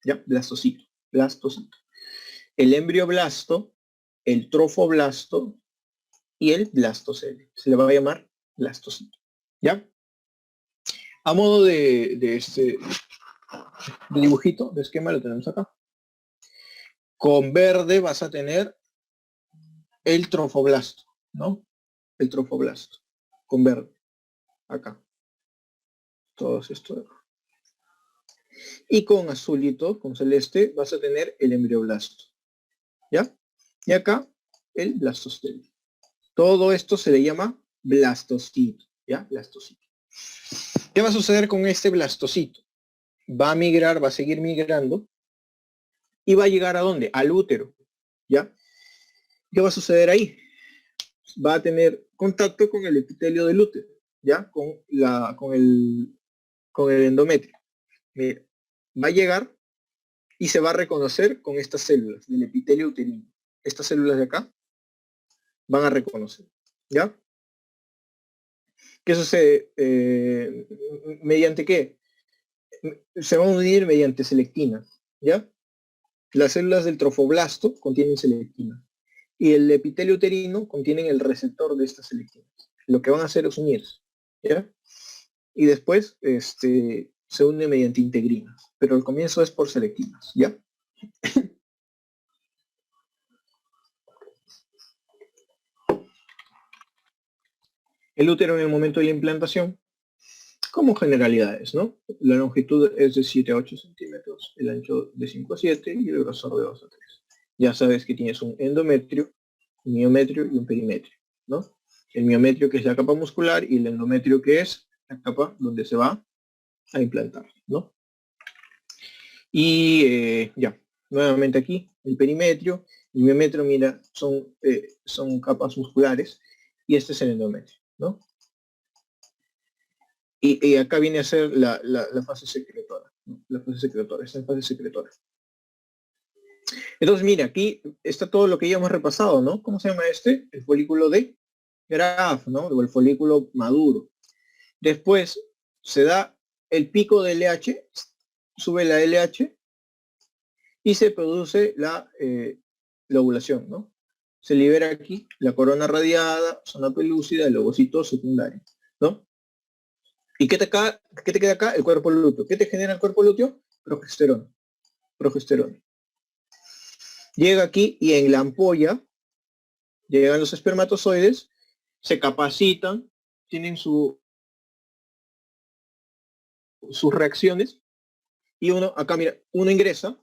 Speaker 1: ¿ya? Blastocito. El embrioblasto, el trofoblasto y el blastocele. Se le va a llamar blastocito, ¿ya? A modo de este dibujito, de esquema, lo tenemos acá. Con verde vas a tener el trofoblasto, ¿no? El trofoblasto, con verde, acá. Todo esto de acá. Y con azulito, con celeste, vas a tener el embrioblasto, ¿ya? Y acá, el blastocele. Todo esto se le llama blastocito, ¿ya? Blastocito. ¿Qué va a suceder con este blastocito? Va a migrar, va a seguir migrando y va a llegar ¿a dónde? Al útero, ¿ya? ¿Qué va a suceder ahí? Va a tener contacto con el epitelio del útero, ¿ya? Con el endometrio. Mira, va a llegar y se va a reconocer con estas células del epitelio uterino. Estas células de acá van a reconocer, ¿ya? ¿Qué sucede? ¿Mediante qué? Se van a unir mediante selectina, ¿ya? Las células del trofoblasto contienen selectina y el epitelio uterino contienen el receptor de estas selectinas. Lo que van a hacer es unirse, ¿ya? Y después se une mediante integrinas, pero el comienzo es por selectivas, ¿ya? El útero en el momento de la implantación, como generalidades, ¿no? La longitud es de 7 a 8 centímetros, el ancho de 5 a 7 y el grosor de 2 a 3. Ya sabes que tienes un endometrio, un miometrio y un perimetrio, ¿no? El miometrio, que es la capa muscular, y el endometrio, que es la capa donde se va a implantar, ¿no? Y ya, nuevamente aquí, el perimetrio, el miometrio, mira, son capas musculares, y este es el endometrio, ¿no? Y acá viene a ser la fase secretora, ¿no? La fase secretora, esta es la fase secretora. Entonces, mira, aquí está todo lo que ya hemos repasado, ¿no? ¿Cómo se llama este? El folículo de Graf, ¿no? O el folículo maduro. Después se da el pico de LH, sube la LH y se produce la ovulación, ¿no? Se libera aquí la corona radiada, zona pelúcida, el ovocito secundario, ¿no? ¿Y qué te queda acá? El cuerpo lúteo. ¿Qué te genera el cuerpo lúteo? Progesterona. Progesterona. Llega aquí y en la ampolla llegan los espermatozoides, se capacitan, tienen sus reacciones, y uno, acá mira, uno ingresa,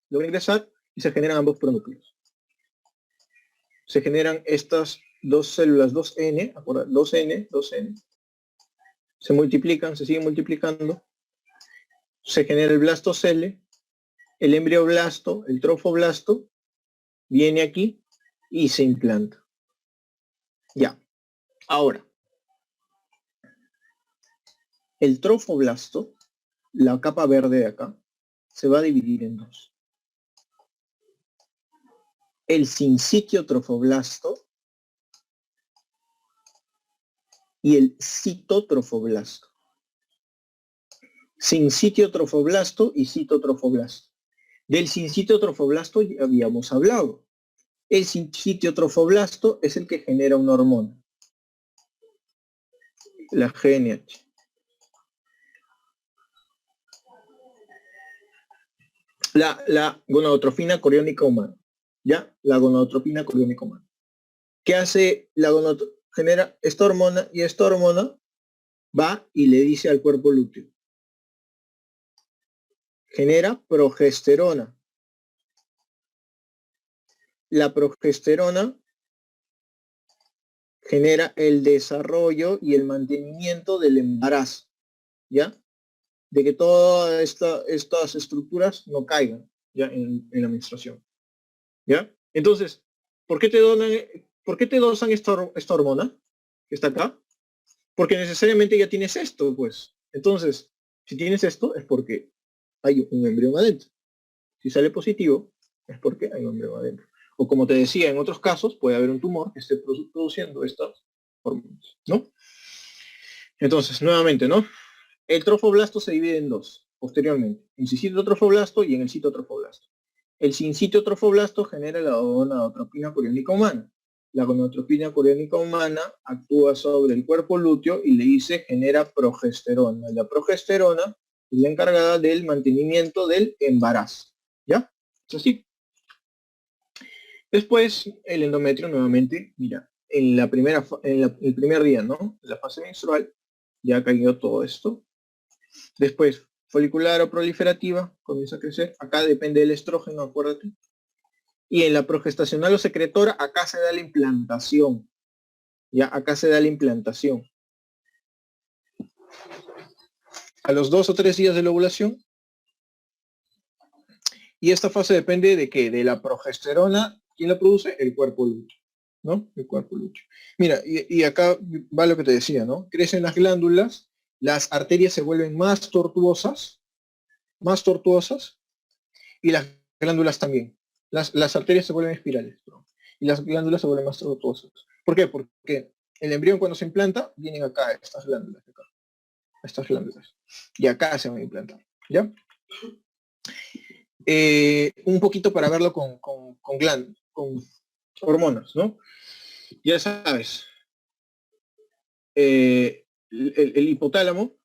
Speaker 1: logra ingresar y se generan ambos pronúcleos. Se generan estas dos células, 2N, 2N, 2N, se multiplican, se siguen multiplicando, se genera el blastocele, el embrioblasto, el trofoblasto, viene aquí y se implanta. Ya, ahora, el trofoblasto, la capa verde de acá, se va a dividir en dos. El sincitio trofoblasto y el citotrofoblasto. Sincitio trofoblasto y citotrofoblasto. Del sincitio trofoblasto ya habíamos hablado. El sincitio trofoblasto es el que genera una hormona, la GNH. La gonadotropina coriónica humana. ¿Ya? La gonadotropina coriónica humana. ¿Qué hace la gonadotropina? Genera esta hormona, y esta hormona va y le dice al cuerpo lúteo. Genera progesterona. La progesterona genera el desarrollo y el mantenimiento del embarazo, ¿ya? De que todas estas estructuras no caigan ya en la menstruación, ¿ya? Entonces, ¿por qué te dosan esta hormona que está acá? Porque necesariamente ya tienes esto, pues. Entonces, si tienes esto, es porque hay un embrión adentro. Si sale positivo, es porque hay un embrión adentro. O como te decía, en otros casos puede haber un tumor que esté produciendo estas hormonas, ¿no? Entonces, nuevamente, ¿no? El trofoblasto se divide en dos, posteriormente, en sincitotrofoblasto y en el citotrofoblasto. El sincitotrofoblasto genera la gonadotropina coriónica humana. La gonadotropina coriónica humana actúa sobre el cuerpo lúteo y le dice genera progesterona. La progesterona es la encargada del mantenimiento del embarazo. ¿Ya? Es así. Después, el endometrio nuevamente, mira, en el primer día, ¿no? La fase menstrual, ya cayó todo esto. Después, folicular o proliferativa, comienza a crecer. Acá depende del estrógeno, acuérdate. Y en la progestacional o secretora, acá se da la implantación. Ya, acá se da la implantación. A los 2 o 3 días de la ovulación. Y esta fase depende de qué, de la progesterona. ¿Quién la produce? El cuerpo lúteo, ¿no? El cuerpo lúteo. Mira, y acá va lo que te decía, ¿no? Crecen las glándulas, las arterias se vuelven más tortuosas, y las glándulas también. Las arterias se vuelven espirales, ¿no? Y las glándulas se vuelven más tortuosas. ¿Por qué? Porque el embrión, cuando se implanta, vienen acá estas glándulas, y acá se van a implantar, ¿ya? Un poquito para verlo con hormonas, ¿no? Ya sabes, el hipotálamo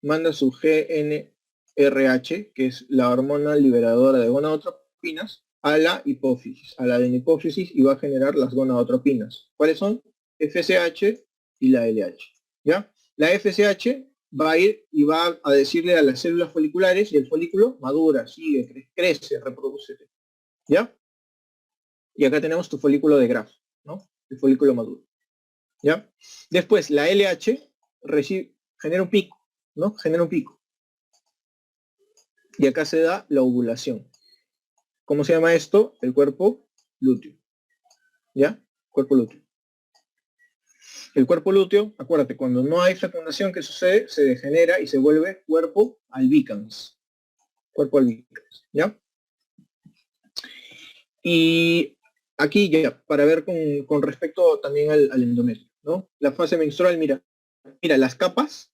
Speaker 1: manda su GnRH, que es la hormona liberadora de gonadotropinas, a la hipófisis, y va a generar las gonadotropinas. ¿Cuáles son? FSH y la LH. ¿Ya? La FSH va a ir y va a decirle a las células foliculares y el folículo madura, sigue, crece, reproduce. ¿Ya? Y acá tenemos tu folículo de Graf, ¿no? El folículo maduro. ¿Ya? Después, la LH genera un pico, ¿no? Genera un pico. Y acá se da la ovulación. ¿Cómo se llama esto? El cuerpo lúteo. ¿Ya? Cuerpo lúteo. El cuerpo lúteo, acuérdate, cuando no hay fecundación, ¿qué sucede? Se degenera y se vuelve cuerpo albicans. Cuerpo albicans, ¿ya? Y aquí ya, para ver con respecto también al endometrio, ¿no? La fase menstrual, mira, las capas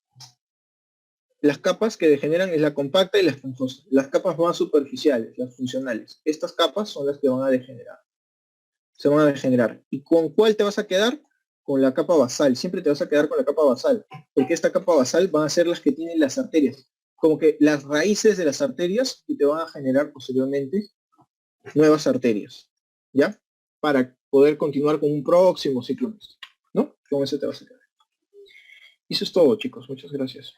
Speaker 1: que degeneran es la compacta y la esponjosa. Las capas más superficiales, las funcionales. Estas capas son las que van a degenerar. Se van a degenerar. ¿Y con cuál te vas a quedar? Con la capa basal. Siempre te vas a quedar con la capa basal. Porque esta capa basal van a ser las que tienen las arterias. Como que las raíces de las arterias que te van a generar posteriormente nuevas arterias. ¿Ya? Para poder continuar con un próximo ciclo menstrual, ¿no? Con eso te vas a quedar. Y eso es todo, chicos. Muchas gracias.